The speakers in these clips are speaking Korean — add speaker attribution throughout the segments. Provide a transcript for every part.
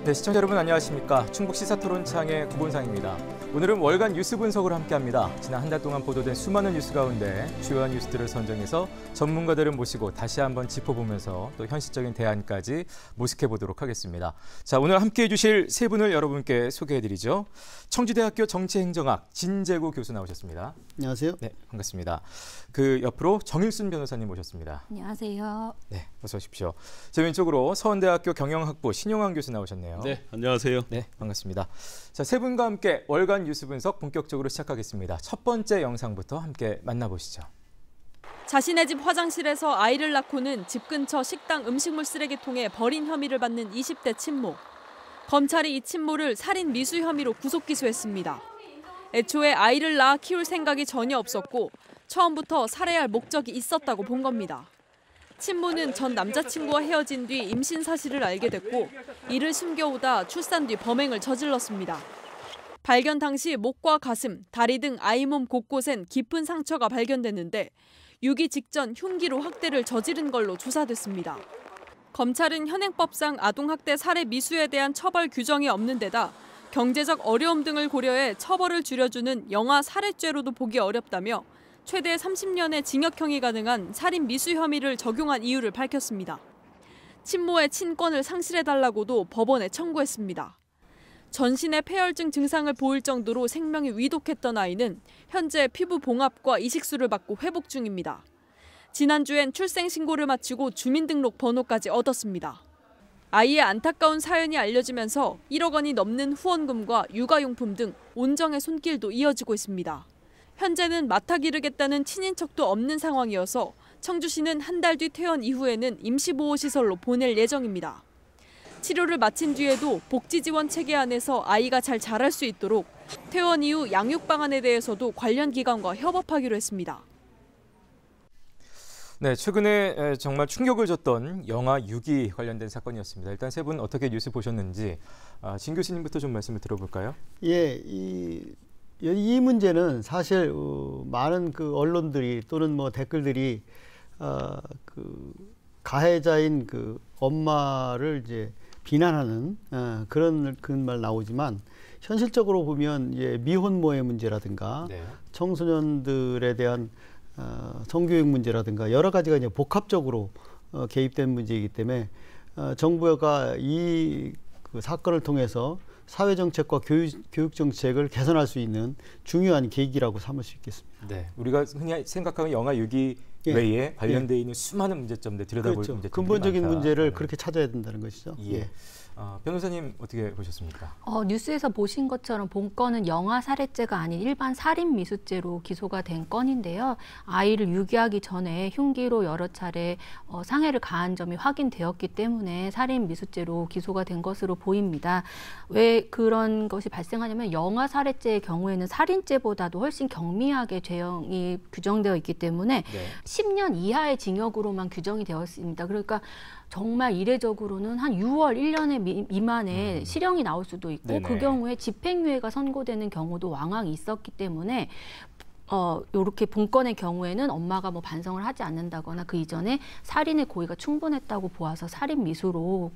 Speaker 1: 네, 시청자 여러분 안녕하십니까. 충북 시사토론창의 구본상입니다. 오늘은 월간 뉴스 분석을 함께합니다. 지난 한 달 동안 보도된 수많은 뉴스 가운데 주요한 뉴스들을 선정해서 전문가들을 모시고 다시 한번 짚어보면서 또 현실적인 대안까지 모색해보도록 하겠습니다. 자, 오늘 함께해 주실 세 분을 여러분께 소개해드리죠. 청주대학교 정치행정학 진재구 교수 나오셨습니다.
Speaker 2: 안녕하세요.
Speaker 1: 네, 반갑습니다. 그 옆으로 정일순 변호사님 모셨습니다.
Speaker 3: 안녕하세요.
Speaker 1: 네, 어서 오십시오. 제 왼쪽으로 서원대학교 경영학부 신용환 교수 나오셨네요.
Speaker 4: 네, 안녕하세요.
Speaker 1: 네, 반갑습니다. 자, 세 분과 함께 월간 뉴스 분석 본격적으로 시작하겠습니다. 첫 번째 영상부터 함께 만나보시죠.
Speaker 5: 자신의 집 화장실에서 아이를 낳고는 집 근처 식당 음식물 쓰레기통에 버린 혐의를 받는 20대 친모. 검찰이 이 친모를 살인 미수 혐의로 구속 기소했습니다. 애초에 아이를 낳아 키울 생각이 전혀 없었고 처음부터 살해할 목적이 있었다고 본 겁니다. 친모는 전 남자친구와 헤어진 뒤 임신 사실을 알게 됐고 이를 숨겨오다 출산 뒤 범행을 저질렀습니다. 발견 당시 목과 가슴, 다리 등 아이 몸 곳곳엔 깊은 상처가 발견됐는데 유기 직전 흉기로 학대를 저지른 걸로 조사됐습니다. 검찰은 현행법상 아동학대 살해 미수에 대한 처벌 규정이 없는 데다 경제적 어려움 등을 고려해 처벌을 줄여주는 영아 살해죄로도 보기 어렵다며 최대 30년의 징역형이 가능한 살인 미수 혐의를 적용한 이유를 밝혔습니다. 친모의 친권을 상실해달라고도 법원에 청구했습니다. 전신에 폐혈증 증상을 보일 정도로 생명이 위독했던 아이는 현재 피부 봉합과 이식수를 받고 회복 중입니다. 지난주엔 출생 신고를 마치고 주민등록 번호까지 얻었습니다. 아이의 안타까운 사연이 알려지면서 1억 원이 넘는 후원금과 육아용품 등 온정의 손길도 이어지고 있습니다. 현재는 맡아 기르겠다는 친인척도 없는 상황이어서 청주시는 한 달 뒤 퇴원 이후에는 임시보호시설로 보낼 예정입니다. 치료를 마친 뒤에도 복지지원 체계 안에서 아이가 잘 자랄 수 있도록 퇴원 이후 양육 방안에 대해서도 관련 기관과 협업하기로 했습니다.
Speaker 1: 네, 최근에 정말 충격을 줬던 영아 유기 관련된 사건이었습니다. 일단 세 분 어떻게 뉴스 보셨는지 진 교수님부터 좀 말씀을 들어볼까요?
Speaker 2: 예, 이 문제는 사실 많은 그 언론들이 또는 뭐 댓글들이 그 가해자인 그 엄마를 이제 비난하는 그런 말 나오지만 현실적으로 보면 미혼모의 문제라든가
Speaker 1: 네.
Speaker 2: 청소년들에 대한 성교육 문제라든가 여러 가지가 이제 복합적으로 개입된 문제이기 때문에 정부가 그 사건을 통해서 사회 정책과 교육 정책을 개선할 수 있는 중요한 계기라고 삼을 수 있겠습니다.
Speaker 1: 네, 우리가 흔히 생각하는 영아 유기 외에 관련되어 있는 수많은 문제점들 들여다볼
Speaker 2: 그렇죠.
Speaker 1: 문제점들이
Speaker 2: 근본적인
Speaker 1: 많다.
Speaker 2: 문제를
Speaker 1: 네.
Speaker 2: 그렇게 찾아야 된다는 것이죠.
Speaker 1: 예. 변호사님 어떻게 보셨습니까?
Speaker 3: 뉴스에서 보신 것처럼 본건은 영아 살해죄가 아닌 일반 살인 미수죄로 기소가 된 건인데요. 아이를 유기하기 전에 흉기로 여러 차례 상해를 가한 점이 확인되었기 때문에 살인 미수죄로 기소가 된 것으로 보입니다. 왜 그런 것이 발생하냐면 영아 살해죄의 경우에는 살인죄보다도 훨씬 경미하게 죄형이 규정되어 있기 때문에
Speaker 1: 네.
Speaker 3: 10년 이하의 징역으로만 규정이 되어 있습니다. 그러니까 정말 이례적으로는 한 6월 1년의 미만에 실형이 나올 수도 있고
Speaker 1: 네네.
Speaker 3: 그 경우에 집행유예가 선고되는 경우도 왕왕 있었기 때문에 이렇게 본건의 경우에는 엄마가 뭐 반성을 하지 않는다거나 그 이전에 살인의 고의가 충분했다고 보아서 살인 미수로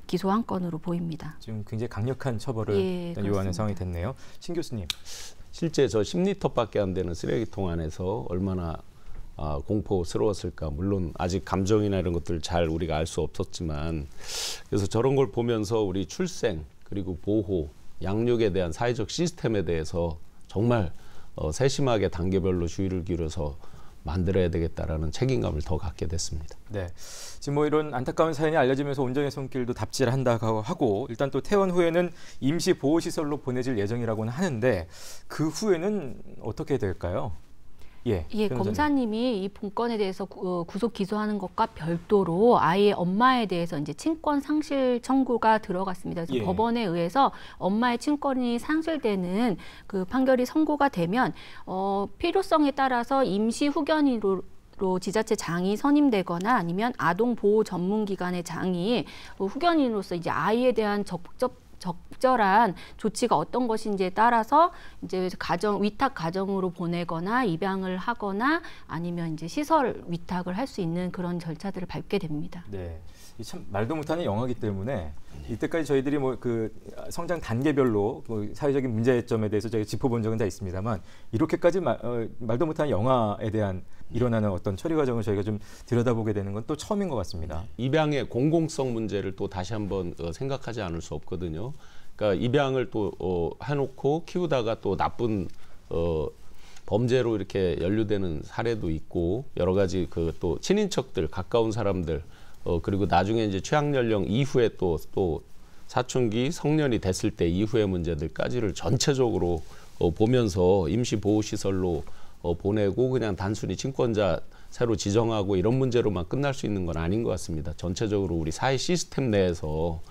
Speaker 3: 기소한 건으로 보입니다.
Speaker 1: 지금 굉장히 강력한 처벌을 요하는 상황이 됐네요. 신 교수님.
Speaker 4: 실제 저 10리터밖에 안 되는 쓰레기통 안에서 얼마나 공포스러웠을까. 물론 아직 감정이나 이런 것들 잘 우리가 알 수 없었지만 그래서 저런 걸 보면서 우리 출생 그리고 보호, 양육에 대한 사회적 시스템에 대해서 정말 세심하게 단계별로 주의를 기울여서 만들어야 되겠다라는 책임감을 더 갖게 됐습니다.
Speaker 1: 네, 지금 뭐 이런 안타까운 사연이 알려지면서 온정의 손길도 답질한다고 하고 일단 또 퇴원 후에는 임시 보호시설로 보내질 예정이라고는 하는데 그 후에는 어떻게 될까요? 예,
Speaker 3: 검사님이 이 본건에 대해서 구속 기소하는 것과 별도로 아이의 엄마에 대해서 이제 친권 상실 청구가 들어갔습니다. 그래서 법원에 의해서 엄마의 친권이 상실되는 그 판결이 선고가 되면 필요성에 따라서 임시 후견인으로 지자체 장이 선임되거나 아니면 아동 보호 전문기관의 장이 후견인으로서 이제 아이에 대한 적극적 적절한 조치가 어떤 것인지에 따라서 이제 위탁 가정으로 보내거나 입양을 하거나 아니면 이제 시설 위탁을 할 수 있는 그런 절차들을 밟게 됩니다.
Speaker 1: 네. 참 말도 못하는 영화이기 때문에 이때까지 저희들이 뭐 그 성장 단계별로 그 사회적인 문제점에 대해서 저희가 짚어본 적은 다 있습니다만 이렇게까지 말도 못하는 영화에 대한 일어나는 어떤 처리 과정을 저희가 좀 들여다보게 되는 건 또 처음인 것 같습니다.
Speaker 4: 입양의 공공성 문제를 또 다시 한번 생각하지 않을 수 없거든요. 그러니까 입양을 또 해놓고 키우다가 또 나쁜 범죄로 이렇게 연루되는 사례도 있고 여러 가지 그 또 친인척들 가까운 사람들 그리고 나중에 이제 취약 연령 이후에 또 사춘기 성년이 됐을 때 이후의 문제들까지를 전체적으로 보면서 임시 보호 시설로 보내고 그냥 단순히 친권자 새로 지정하고 이런 문제로만 끝날 수 있는 건 아닌 것 같습니다. 전체적으로 우리 사회 시스템 내에서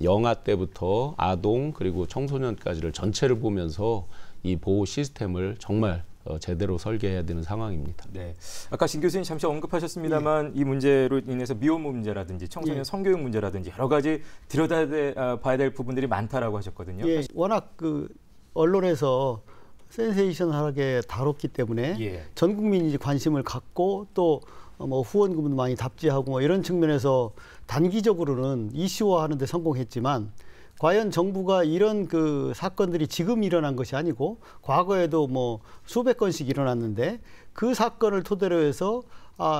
Speaker 4: 영아 때부터 아동 그리고 청소년까지를 전체를 보면서 이 보호 시스템을 정말 제대로 설계해야 되는 상황입니다.
Speaker 1: 네, 아까 신 교수님 잠시 언급하셨습니다만 이 문제로 인해서 미혼모 문제라든지 청소년 성교육 문제라든지 여러 가지 들여다봐야 될 부분들이 많다라고 하셨거든요.
Speaker 2: 예, 워낙 그 언론에서 센세이션하게 다뤘기 때문에 전 국민이 관심을 갖고 또 뭐 후원금도 많이 답지하고 뭐 이런 측면에서 단기적으로는 이슈화하는 데 성공했지만 과연 정부가 이런 그 사건들이 지금 일어난 것이 아니고 과거에도 뭐 수백 건씩 일어났는데 그 사건을 토대로 해서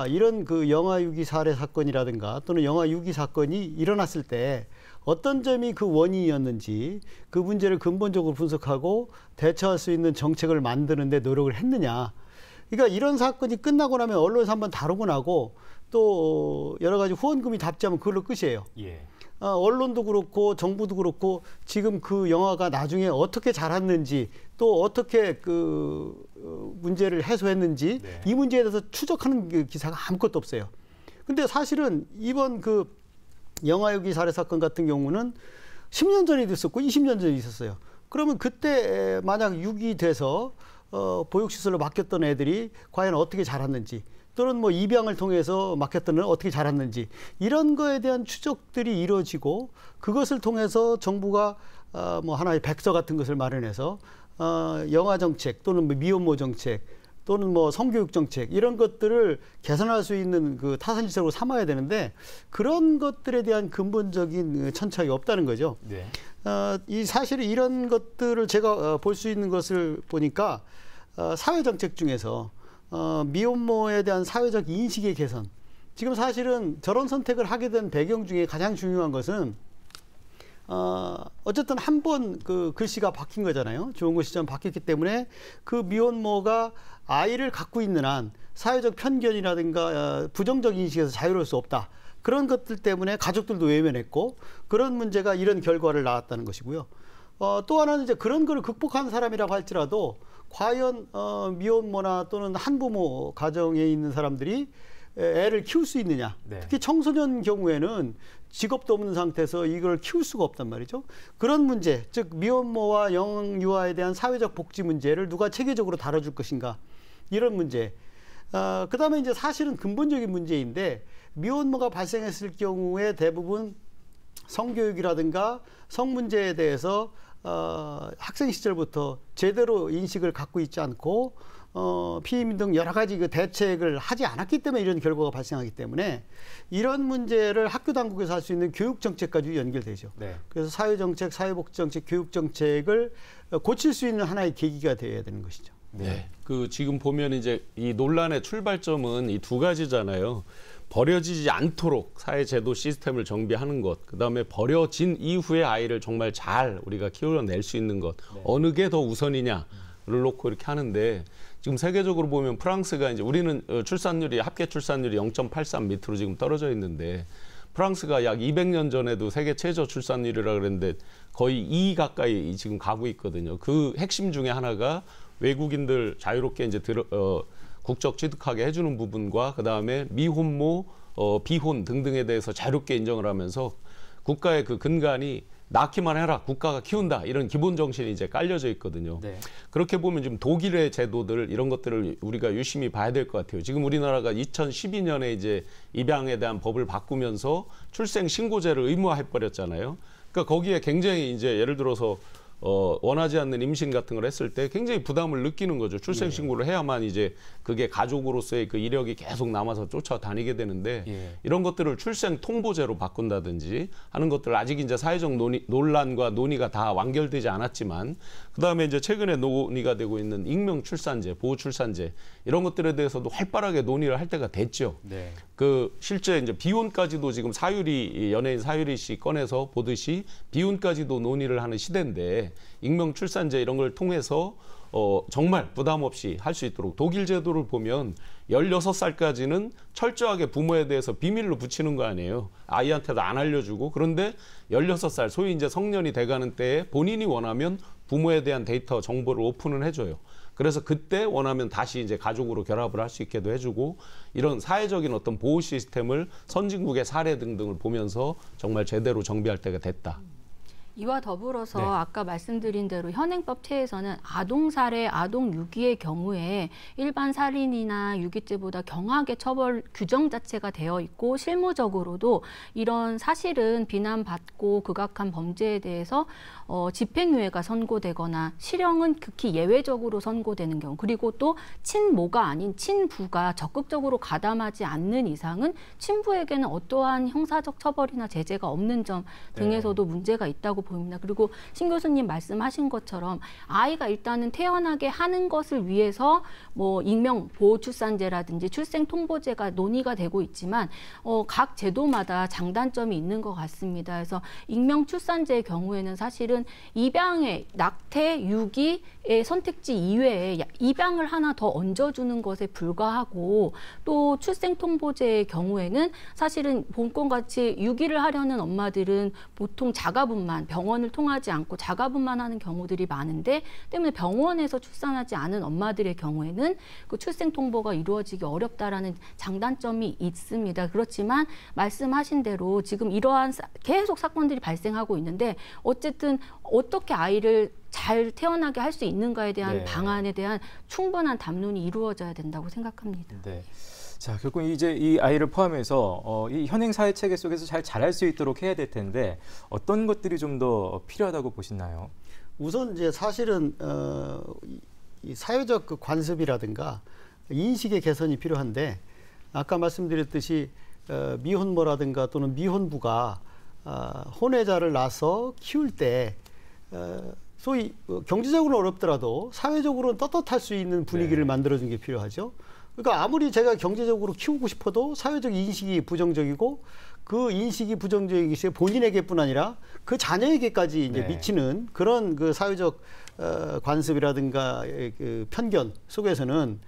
Speaker 2: 이런 그 영아 유기 살해 사건이라든가 또는 영아 유기 사건이 일어났을 때 어떤 점이 그 원인이었는지 그 문제를 근본적으로 분석하고 대처할 수 있는 정책을 만드는 데 노력을 했느냐. 그러니까 이런 사건이 끝나고 나면 언론에서 한번 다루고 나고 또 여러 가지 후원금이 답지하면 그걸로 끝이에요. 언론도 그렇고 정부도 그렇고 지금 그 영화가 나중에 어떻게 자랐는지 또 어떻게 그 문제를 해소했는지 이 문제에 대해서 추적하는 그 기사가 아무것도 없어요. 근데 사실은 이번 그 영아 유기 살해 사건 같은 경우는 10년 전에도 있었고 20년 전에 있었어요. 그러면 그때 만약 유기돼서 보육시설로 맡겼던 애들이 과연 어떻게 자랐는지 또는 뭐 입양을 통해서 맡겼던 애는 어떻게 자랐는지 이런 거에 대한 추적들이 이루어지고 그것을 통해서 정부가 뭐 하나의 백서 같은 것을 마련해서 영아 정책 또는 미혼모 정책 또는 뭐 성교육 정책 이런 것들을 개선할 수 있는 그 타산지책으로 삼아야 되는데 그런 것들에 대한 근본적인 천착이 없다는 거죠. 이 사실 이런 것들을 제가 볼 수 있는 것을 보니까 사회 정책 중에서 미혼모에 대한 사회적 인식의 개선. 지금 사실은 저런 선택을 하게 된 배경 중에 가장 중요한 것은 어쨌든 한 번 그 글씨가 바뀐 거잖아요. 좋은 글씨처럼 바뀌었기 때문에 그 미혼모가 아이를 갖고 있는 한 사회적 편견이라든가 부정적 인식에서 자유로울 수 없다. 그런 것들 때문에 가족들도 외면했고 그런 문제가 이런 결과를 낳았다는 것이고요. 또 하나는 이제 그런 걸 극복한 사람이라고 할지라도 과연 미혼모나 또는 한부모 가정에 있는 사람들이 애를 키울 수 있느냐. 특히 청소년 경우에는 직업도 없는 상태에서 이걸 키울 수가 없단 말이죠. 그런 문제, 즉 미혼모와 영유아에 대한 사회적 복지 문제를 누가 체계적으로 다뤄줄 것인가. 이런 문제. 그다음에 이제 사실은 근본적인 문제인데 미혼모가 발생했을 경우에 대부분 성교육이라든가 성 문제에 대해서 학생 시절부터 제대로 인식을 갖고 있지 않고 피임 등 여러 가지 그 대책을 하지 않았기 때문에 이런 결과가 발생하기 때문에 이런 문제를 학교 당국에서 할 수 있는 교육 정책까지 연결되죠. 그래서 사회 정책, 사회복지 정책, 교육 정책을 고칠 수 있는 하나의 계기가 되어야 되는 것이죠.
Speaker 4: 그 지금 보면 이제 이 논란의 출발점은 이 두 가지잖아요. 버려지지 않도록 사회 제도 시스템을 정비하는 것, 그다음에 버려진 이후에 아이를 정말 잘 우리가 키워낼 수 있는 것, 어느 게 더 우선이냐를 놓고 이렇게 하는데 지금 세계적으로 보면 프랑스가 이제 우리는 출산율이 합계 출산율이 0.83 밑으로 지금 떨어져 있는데 프랑스가 약 200년 전에도 세계 최저 출산율이라 그랬는데 거의 2 가까이 지금 가고 있거든요. 그 핵심 중에 하나가 외국인들 자유롭게 이제 국적 취득하게 해주는 부분과 그다음에 미혼모, 비혼 등등에 대해서 자유롭게 인정을 하면서 국가의 그 근간이 낳기만 해라, 국가가 키운다 이런 기본 정신이 이제 깔려져 있거든요. 그렇게 보면 지금 독일의 제도들 이런 것들을 우리가 유심히 봐야 될 것 같아요. 지금 우리나라가 2012년에 이제 입양에 대한 법을 바꾸면서 출생 신고제를 의무화해 버렸잖아요. 그러니까 거기에 굉장히 이제 예를 들어서 원하지 않는 임신 같은 걸 했을 때 굉장히 부담을 느끼는 거죠. 출생신고를 해야만 이제 그게 가족으로서의 그 이력이 계속 남아서 쫓아다니게 되는데 이런 것들을 출생 통보제로 바꾼다든지 하는 것들 아직 이제 사회적 논란과 논의가 다 완결되지 않았지만 그다음에 이제 최근에 논의가 되고 있는 익명 출산제, 보호 출산제 이런 것들에 대해서도 활발하게 논의를 할 때가 됐죠.
Speaker 1: 네.
Speaker 4: 그 실제 이제 비혼까지도 지금 사유리 연예인 사유리 씨 꺼내서 보듯이 비혼까지도 논의를 하는 시대인데 익명 출산제 이런 걸 통해서 정말 부담 없이 할 수 있도록 독일 제도를 보면 16살까지는 철저하게 부모에 대해서 비밀로 붙이는 거 아니에요. 아이한테도 안 알려주고 그런데 16살 소위 이제 성년이 돼가는 때에 본인이 원하면 부모에 대한 데이터 정보를 오픈을 해줘요. 그래서 그때 원하면 다시 이제 가족으로 결합을 할 수 있게도 해주고 이런 사회적인 어떤 보호 시스템을 선진국의 사례 등등을 보면서 정말 제대로 정비할 때가 됐다.
Speaker 3: 이와 더불어서
Speaker 1: 네.
Speaker 3: 아까 말씀드린 대로 현행법 체에서는 아동살해, 아동유기의 경우에 일반 살인이나 유기죄보다 경하게 처벌 규정 자체가 되어 있고 실무적으로도 이런 사실은 비난받고 극악한 범죄에 대해서 집행유예가 선고되거나 실형은 극히 예외적으로 선고되는 경우 그리고 또 친모가 아닌 친부가 적극적으로 가담하지 않는 이상은 친부에게는 어떠한 형사적 처벌이나 제재가 없는 점 등에서도 문제가 있다고 보입니다. 그리고 신 교수님 말씀하신 것처럼 아이가 일단은 태어나게 하는 것을 위해서 뭐 익명 보호 출산제라든지 출생 통보제가 논의가 되고 있지만 각 제도마다 장단점이 있는 것 같습니다. 그래서 익명 출산제의 경우에는 사실은 입양의 낙태, 유기의 선택지 이외에 입양을 하나 더 얹어주는 것에 불과하고 또 출생 통보제의 경우에는 사실은 본건같이 유기를 하려는 엄마들은 보통 자가분만 병원을 통하지 않고 자가분만 하는 경우들이 많은데 때문에 병원에서 출산하지 않은 엄마들의 경우에는 그 출생 통보가 이루어지기 어렵다라는 장단점이 있습니다. 그렇지만 말씀하신 대로 지금 이러한 계속 사건들이 발생하고 있는데 어쨌든 어떻게 아이를 잘 태어나게 할 수 있는가에 대한
Speaker 1: 네.
Speaker 3: 방안에 대한 충분한 담론이 이루어져야 된다고 생각합니다.
Speaker 1: 네. 자, 결국 이제 이 아이를 포함해서 이 현행 사회 체계 속에서 잘 자랄 수 있도록 해야 될 텐데 어떤 것들이 좀 더 필요하다고 보시나요?
Speaker 2: 우선 이제 사실은 이 사회적 그 관습이라든가 인식의 개선이 필요한데 아까 말씀드렸듯이 미혼모라든가 또는 미혼부가 혼외자를 낳아서 키울 때 소위 경제적으로 어렵더라도 사회적으로는 떳떳할 수 있는 분위기를 만들어주는 게 필요하죠. 그러니까 아무리 제가 경제적으로 키우고 싶어도 사회적 인식이 부정적이고 그 인식이 부정적인 것이 본인에게뿐 아니라 그 자녀에게까지 이제 미치는 그런 그 사회적 관습이라든가 그 편견 속에서는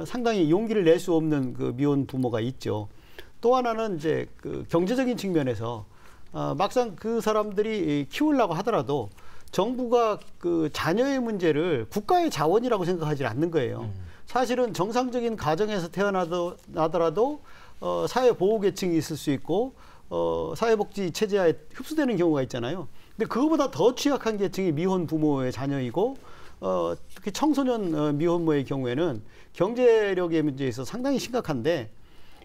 Speaker 2: 상당히 용기를 낼 수 없는 그 미혼 부모가 있죠. 또 하나는 이제 그 경제적인 측면에서 막상 그 사람들이 키우려고 하더라도 정부가 그 자녀의 문제를 국가의 자원이라고 생각하지 않는 거예요. 사실은 정상적인 가정에서 태어나더라도 사회보호계층이 있을 수 있고 사회복지 체제에 흡수되는 경우가 있잖아요. 근데 그거보다 더 취약한 계층이 미혼 부모의 자녀이고 특히 청소년 미혼모의 경우에는 경제력의 문제에 있어서 상당히 심각한데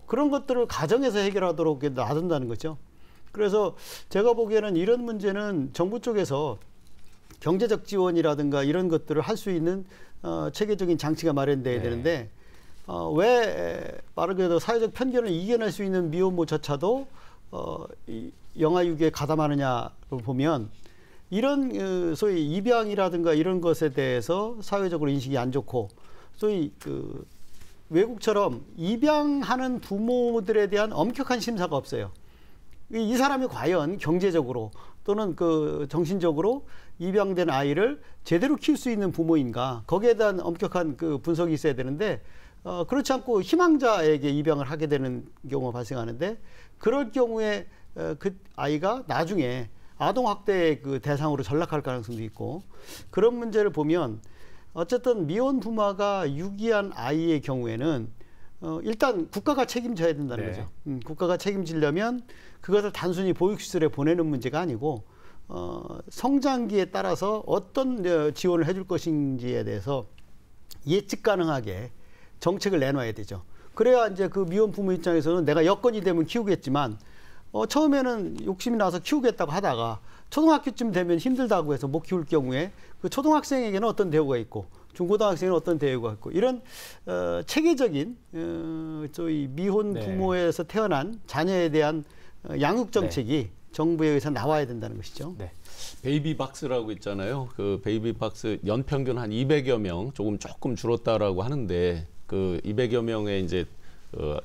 Speaker 2: 그런 것들을 가정에서 해결하도록 놔둔다는 거죠. 그래서 제가 보기에는 이런 문제는 정부 쪽에서 경제적 지원이라든가 이런 것들을 할 수 있는 체계적인 장치가 마련돼야 되는데 왜 빠르게 더 사회적 편견을 이겨낼 수 있는 미혼모조차도 이 영아유기에 가담하느냐를 보면 이런 소위 입양이라든가 이런 것에 대해서 사회적으로 인식이 안 좋고 소위 그 외국처럼 입양하는 부모들에 대한 엄격한 심사가 없어요. 이 사람이 과연 경제적으로 또는 그 정신적으로 입양된 아이를 제대로 키울 수 있는 부모인가 거기에 대한 엄격한 그 분석이 있어야 되는데 그렇지 않고 희망자에게 입양을 하게 되는 경우가 발생하는데 그럴 경우에 그 아이가 나중에 아동학대의 그 대상으로 전락할 가능성도 있고 그런 문제를 보면 어쨌든 미혼 부모가 유기한 아이의 경우에는 일단 국가가 책임져야 된다는 거죠. 국가가 책임지려면 그것을 단순히 보육시설에 보내는 문제가 아니고 성장기에 따라서 어떤 지원을 해줄 것인지에 대해서 예측 가능하게 정책을 내놔야 되죠. 그래야 이제 그 미혼 부모 입장에서는 내가 여건이 되면 키우겠지만 처음에는 욕심이 나서 키우겠다고 하다가 초등학교쯤 되면 힘들다고 해서 못 키울 경우에 그 초등학생에게는 어떤 대우가 있고 중고등학생은 어떤 대우가 있고 이런 체계적인 저희 미혼
Speaker 1: 네.
Speaker 2: 부모에서 태어난 자녀에 대한 양육 정책이 정부에 의해서 나와야 된다는 것이죠.
Speaker 1: 네.
Speaker 4: 베이비박스라고 있잖아요. 그 베이비박스 연평균 한 200여 명, 조금 줄었다라고 하는데 그 200여 명의 이제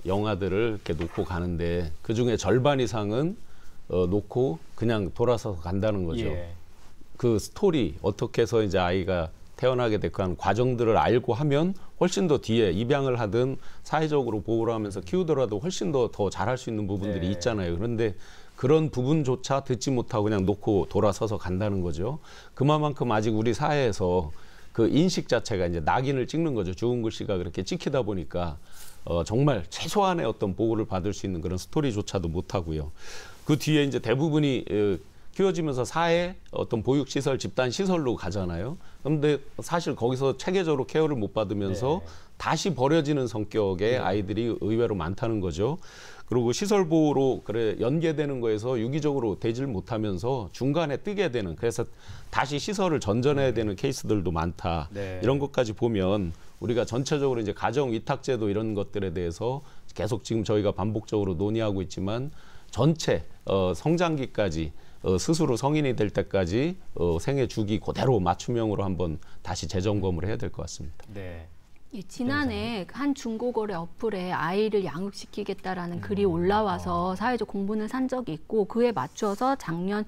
Speaker 4: 영아들을 이렇게 놓고 가는데 그 중에 절반 이상은 놓고 그냥 돌아서서 간다는 거죠.
Speaker 1: 예.
Speaker 4: 그 스토리 어떻게 해서 이제 아이가 태어나게 됐고 한 과정들을 알고 하면 훨씬 더 뒤에 입양을 하든 사회적으로 보호를 하면서 키우더라도 훨씬 더 잘할 수 있는 부분들이
Speaker 1: 네.
Speaker 4: 있잖아요. 그런데 그런 부분조차 듣지 못하고 그냥 놓고 돌아서서 간다는 거죠. 그만큼 아직 우리 사회에서 그 인식 자체가 이제 낙인을 찍는 거죠. 죽은 글씨가 그렇게 찍히다 보니까 정말 최소한의 어떤 보호를 받을 수 있는 그런 스토리조차도 못하고요. 그 뒤에 이제 대부분이 키워지면서 사회 어떤 보육시설, 집단시설로 가잖아요. 그런데 사실 거기서 체계적으로 케어를 못 받으면서
Speaker 1: 네.
Speaker 4: 다시 버려지는 성격의 아이들이 의외로 많다는 거죠. 그리고 시설 보호로 연계되는 거에서 유기적으로 되질 못하면서 중간에 뜨게 되는, 그래서 다시 시설을 전전해야 되는 케이스들도 많다.
Speaker 1: 네.
Speaker 4: 이런 것까지 보면 우리가 전체적으로 이제 가정 위탁제도 이런 것들에 대해서 계속 지금 저희가 반복적으로 논의하고 있지만 전체 성장기까지 스스로 성인이 될 때까지 생애 주기 그대로 맞춤형으로 한번 다시 재점검을 해야 될 것 같습니다.
Speaker 1: 네.
Speaker 3: 예, 지난해 한 중고거래 어플에 아이를 양육시키겠다라는 글이 올라와서 사회적 공분을 산 적이 있고 그에 맞춰서 작년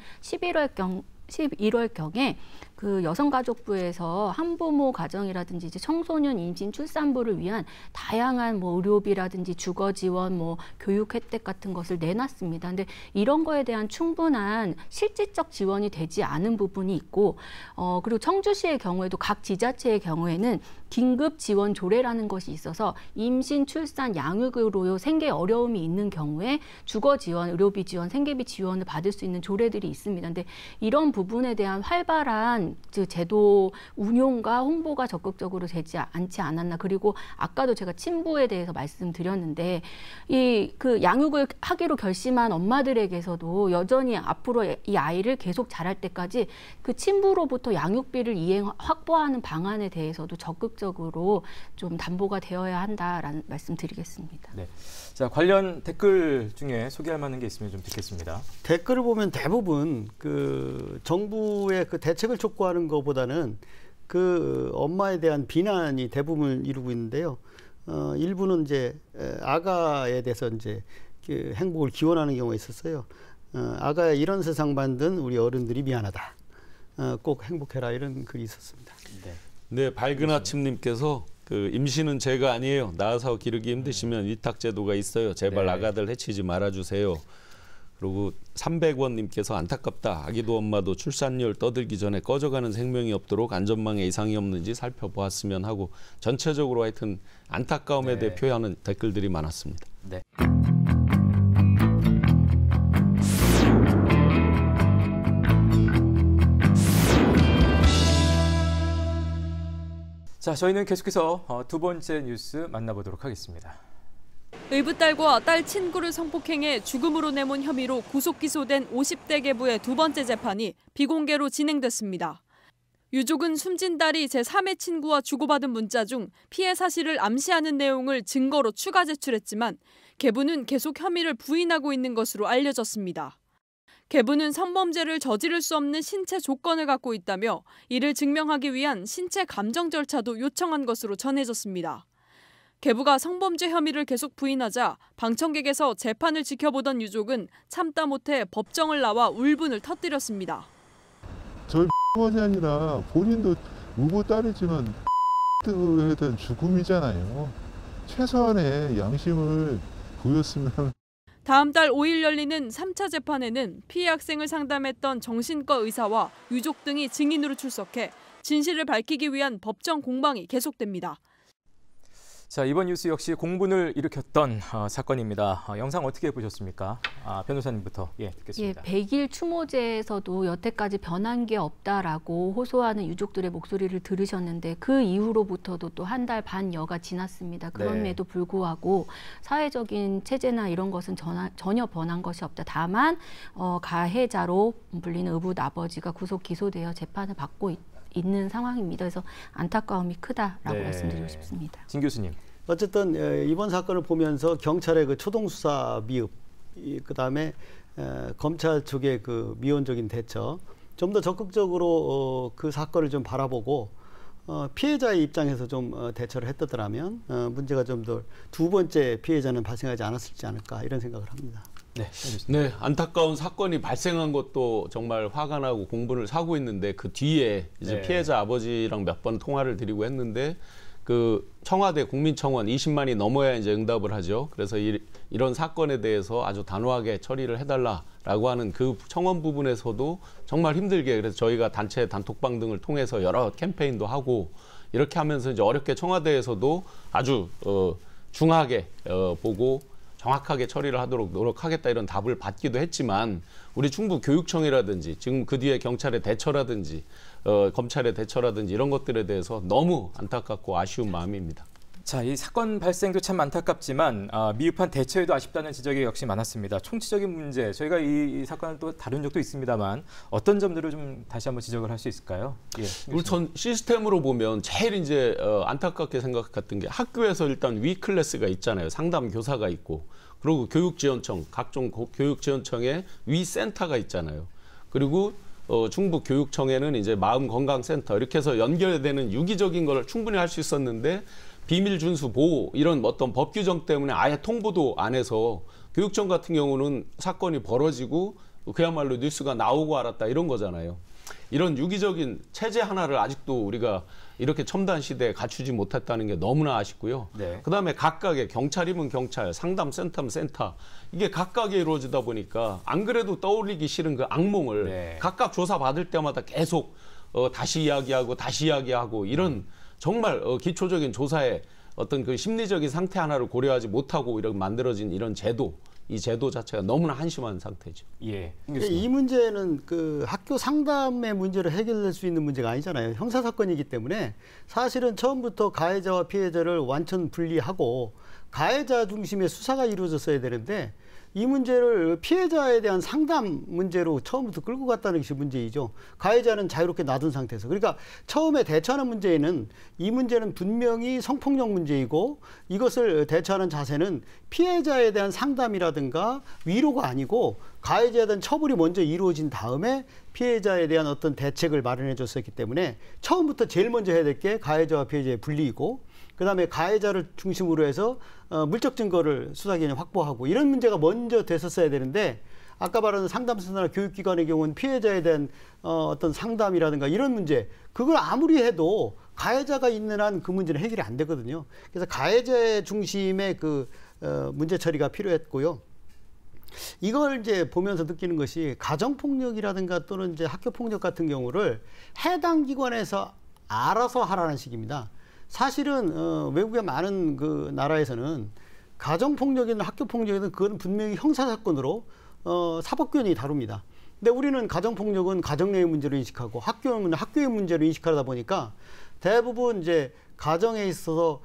Speaker 3: 11월경에 그 여성가족부에서 한부모 가정이라든지 이제 청소년 임신 출산부를 위한 다양한 뭐 의료비라든지 주거 지원, 뭐 교육 혜택 같은 것을 내놨습니다. 근데 이런 거에 대한 충분한 실질적 지원이 되지 않은 부분이 있고, 그리고 청주시의 경우에도 각 지자체의 경우에는 긴급 지원 조례라는 것이 있어서 임신, 출산, 양육으로 생계 어려움이 있는 경우에 주거 지원, 의료비 지원, 생계비 지원을 받을 수 있는 조례들이 있습니다. 근데 이런 부분에 대한 활발한 제도 운용과 홍보가 적극적으로 되지 않지 않았나. 그리고 아까도 제가 친부에 대해서 말씀드렸는데 그 양육을 하기로 결심한 엄마들에게서도 여전히 앞으로 이 아이를 계속 자랄 때까지 그 친부로부터 양육비를 확보하는 방안에 대해서도 적극적으로 좀 담보가 되어야 한다라는 말씀드리겠습니다.
Speaker 1: 네. 자, 관련 댓글 중에 소개할 만한 게 있으면 좀 듣겠습니다.
Speaker 2: 댓글을 보면 대부분 그 정부의 그 대책을 촉구하는 것보다는 그 엄마에 대한 비난이 대부분을 이루고 있는데요. 일부는 이제 아가에 대해서 이제 그 행복을 기원하는 경우가 있었어요. 아가야 이런 세상 만든 우리 어른들이 미안하다. 꼭 행복해라 이런 글이 있었습니다.
Speaker 1: 네.
Speaker 4: 네, 밝은 아침님께서 그 임신은 죄가 아니에요. 낳아서 기르기 힘드시면 위탁제도가 있어요. 제발
Speaker 1: 네.
Speaker 4: 아가들 해치지 말아주세요. 그리고 300원님께서 안타깝다. 아기도 엄마도 출산율 떠들기 전에 꺼져가는 생명이 없도록 안전망에 이상이 없는지 살펴보았으면 하고 전체적으로 하여튼 안타까움에
Speaker 1: 네.
Speaker 4: 대해 표현하는 댓글들이 많았습니다.
Speaker 1: 네. 자, 저희는 계속해서 두 번째 뉴스 만나보도록 하겠습니다.
Speaker 5: 의붓딸과 딸 친구를 성폭행해 죽음으로 내몬 혐의로 구속 기소된 50대 계부의 두 번째 재판이 비공개로 진행됐습니다. 유족은 숨진 딸이 제3의 친구와 주고받은 문자 중 피해 사실을 암시하는 내용을 증거로 추가 제출했지만 계부는 계속 혐의를 부인하고 있는 것으로 알려졌습니다. 계부는 성범죄를 저지를 수 없는 신체 조건을 갖고 있다며 이를 증명하기 위한 신체 감정 절차도 요청한 것으로 전해졌습니다. 계부가 성범죄 혐의를 계속 부인하자 방청객에서 재판을 지켜보던 유족은 참다 못해 법정을 나와 울분을 터뜨렸습니다.
Speaker 6: 저희 것이 아니라 본인도 우고 딸이지만 에 대한 죽음이잖아요. 최소한의 양심을 보였으면.
Speaker 5: 다음 달 5일 열리는 3차 재판에는 피해 학생을 상담했던 정신과 의사와 유족 등이 증인으로 출석해 진실을 밝히기 위한 법정 공방이 계속됩니다.
Speaker 1: 자, 이번 뉴스 역시 공분을 일으켰던 사건입니다. 영상 어떻게 보셨습니까? 변호사님부터 듣겠습니다.
Speaker 3: 100일 추모제에서도 여태까지 변한 게 없다라고 호소하는 유족들의 목소리를 들으셨는데 그 이후로부터도 또 한 달 반여가 지났습니다. 그럼에도 불구하고 사회적인 체제나 이런 것은 전혀 변한 것이 없다. 다만 가해자로 불리는 의붓 아버지가 구속 기소되어 재판을 받고 있는 상황입니다. 그래서 안타까움이 크다라고 말씀드리고 싶습니다.
Speaker 1: 진 교수님.
Speaker 2: 어쨌든 이번 사건을 보면서 경찰의 그 초동 수사 미흡, 그다음에 검찰 쪽의 그 미온적인 대처, 좀 더 적극적으로 그 사건을 좀 바라보고 피해자의 입장에서 좀 대처를 했더라면 문제가 좀 더 두 번째 피해자는 발생하지 않았을지 않을까 이런 생각을 합니다.
Speaker 4: 네, 안타까운 사건이 발생한 것도 정말 화가 나고 공분을 사고 있는데 그 뒤에 이제 피해자 아버지랑 몇 번 통화를 드리고 했는데 그 청와대 국민청원 20만이 넘어야 이제 응답을 하죠. 그래서 이런 사건에 대해서 아주 단호하게 처리를 해달라라고 하는 그 청원 부분에서도 정말 힘들게 그래서 저희가 단체 단톡방 등을 통해서 여러 캠페인도 하고 이렇게 하면서 이제 어렵게 청와대에서도 아주 중하게 보고 정확하게 처리를 하도록 노력하겠다 이런 답을 받기도 했지만 우리 충북교육청이라든지 지금 그 뒤에 경찰의 대처라든지 검찰의 대처라든지 이런 것들에 대해서 너무 안타깝고 아쉬운 마음입니다.
Speaker 1: 자, 이 사건 발생도 참 안타깝지만 미흡한 대처에도 아쉽다는 지적이 역시 많았습니다. 총체적인 문제, 저희가 이 사건을 또 다룬 적도 있습니다만 어떤 점들을 좀 다시 한번 지적을 할 수 있을까요?
Speaker 4: 우선 시스템으로 보면 제일 이제 안타깝게 생각했던 게 학교에서 일단 위 클래스가 있잖아요. 상담 교사가 있고 그리고 교육지원청, 각종 교육지원청에 위 센터가 있잖아요. 그리고 충북교육청에는 이제 마음건강센터 이렇게 해서 연결되는 유기적인 걸 충분히 할 수 있었는데 비밀 준수 보호 이런 어떤 법 규정 때문에 아예 통보도 안 해서 교육청 같은 경우는 사건이 벌어지고 그야말로 뉴스가 나오고 알았다 이런 거잖아요. 이런 유기적인 체제 하나를 아직도 우리가 이렇게 첨단 시대에 갖추지 못했다는 게 너무나 아쉽고요. 그다음에 각각의 경찰이면 경찰, 상담센터면 센터 이게 각각에 이루어지다 보니까 안 그래도 떠올리기 싫은 그 악몽을 각각 조사받을 때마다 계속 다시 이야기하고 이런 정말 기초적인 조사의 어떤 그 심리적인 상태 하나를 고려하지 못하고 이렇게 만들어진 이런 제도, 이 제도 자체가 너무나 한심한 상태죠.
Speaker 2: 이 문제는 그 학교 상담의 문제로 해결될 수 있는 문제가 아니잖아요. 형사 사건이기 때문에 사실은 처음부터 가해자와 피해자를 완전 분리하고 가해자 중심의 수사가 이루어졌어야 되는데 이 문제를 피해자에 대한 상담 문제로 처음부터 끌고 갔다는 것이 문제이죠. 가해자는 자유롭게 놔둔 상태에서. 그러니까 처음에 대처하는 문제에는 이 문제는 분명히 성폭력 문제이고 이것을 대처하는 자세는 피해자에 대한 상담이라든가 위로가 아니고 가해자에 대한 처벌이 먼저 이루어진 다음에 피해자에 대한 어떤 대책을 마련해 줬었기 때문에 처음부터 제일 먼저 해야 될 게 가해자와 피해자의 분리이고 그다음에 가해자를 중심으로 해서 물적 증거를 수사기관에 확보하고 이런 문제가 먼저 됐었어야 되는데 아까 말하는 상담센터나 교육기관의 경우는 피해자에 대한 어떤 상담이라든가 이런 문제 그걸 아무리 해도 가해자가 있는 한 그 문제는 해결이 안 되거든요. 그래서 가해자 중심의 그 문제 처리가 필요했고요. 이걸 이제 보면서 느끼는 것이 가정폭력이라든가 또는 이제 학교폭력 같은 경우를 해당 기관에서 알아서 하라는 식입니다. 사실은 외국의 많은 그 나라에서는 가정폭력이든 학교폭력이든 그건 분명히 형사사건으로 사법권이 다룹니다. 근데 우리는 가정폭력은 가정 내의 문제로 인식하고 학교는 학교의 문제로 인식하다 보니까 대부분 이제 가정에 있어서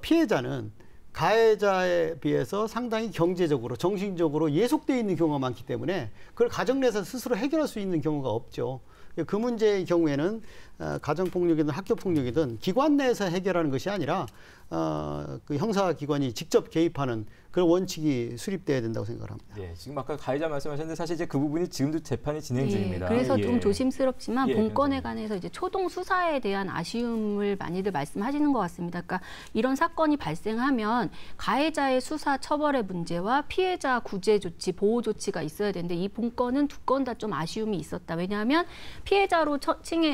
Speaker 2: 피해자는 가해자에 비해서 상당히 경제적으로 정신적으로 예속되어 있는 경우가 많기 때문에 그걸 가정 내에서 스스로 해결할 수 있는 경우가 없죠. 그 문제의 경우에는 가정폭력이든 학교폭력이든 기관 내에서 해결하는 것이 아니라 그 형사기관이 직접 개입하는 그런 원칙이 수립돼야 된다고 생각합니다.
Speaker 1: 지금 아까 가해자 말씀하셨는데 사실 이제 그 부분이 지금도 재판이 진행 중입니다.
Speaker 3: 그래서 좀 조심스럽지만 본건에 관해서 이제 초동 수사에 대한 아쉬움을 많이들 말씀하시는 것 같습니다. 그러니까 이런 사건이 발생하면 가해자의 수사 처벌의 문제와 피해자 구제 조치, 보호 조치가 있어야 되는데 이 본건은 두 건 다 좀 아쉬움이 있었다. 왜냐하면 피해자로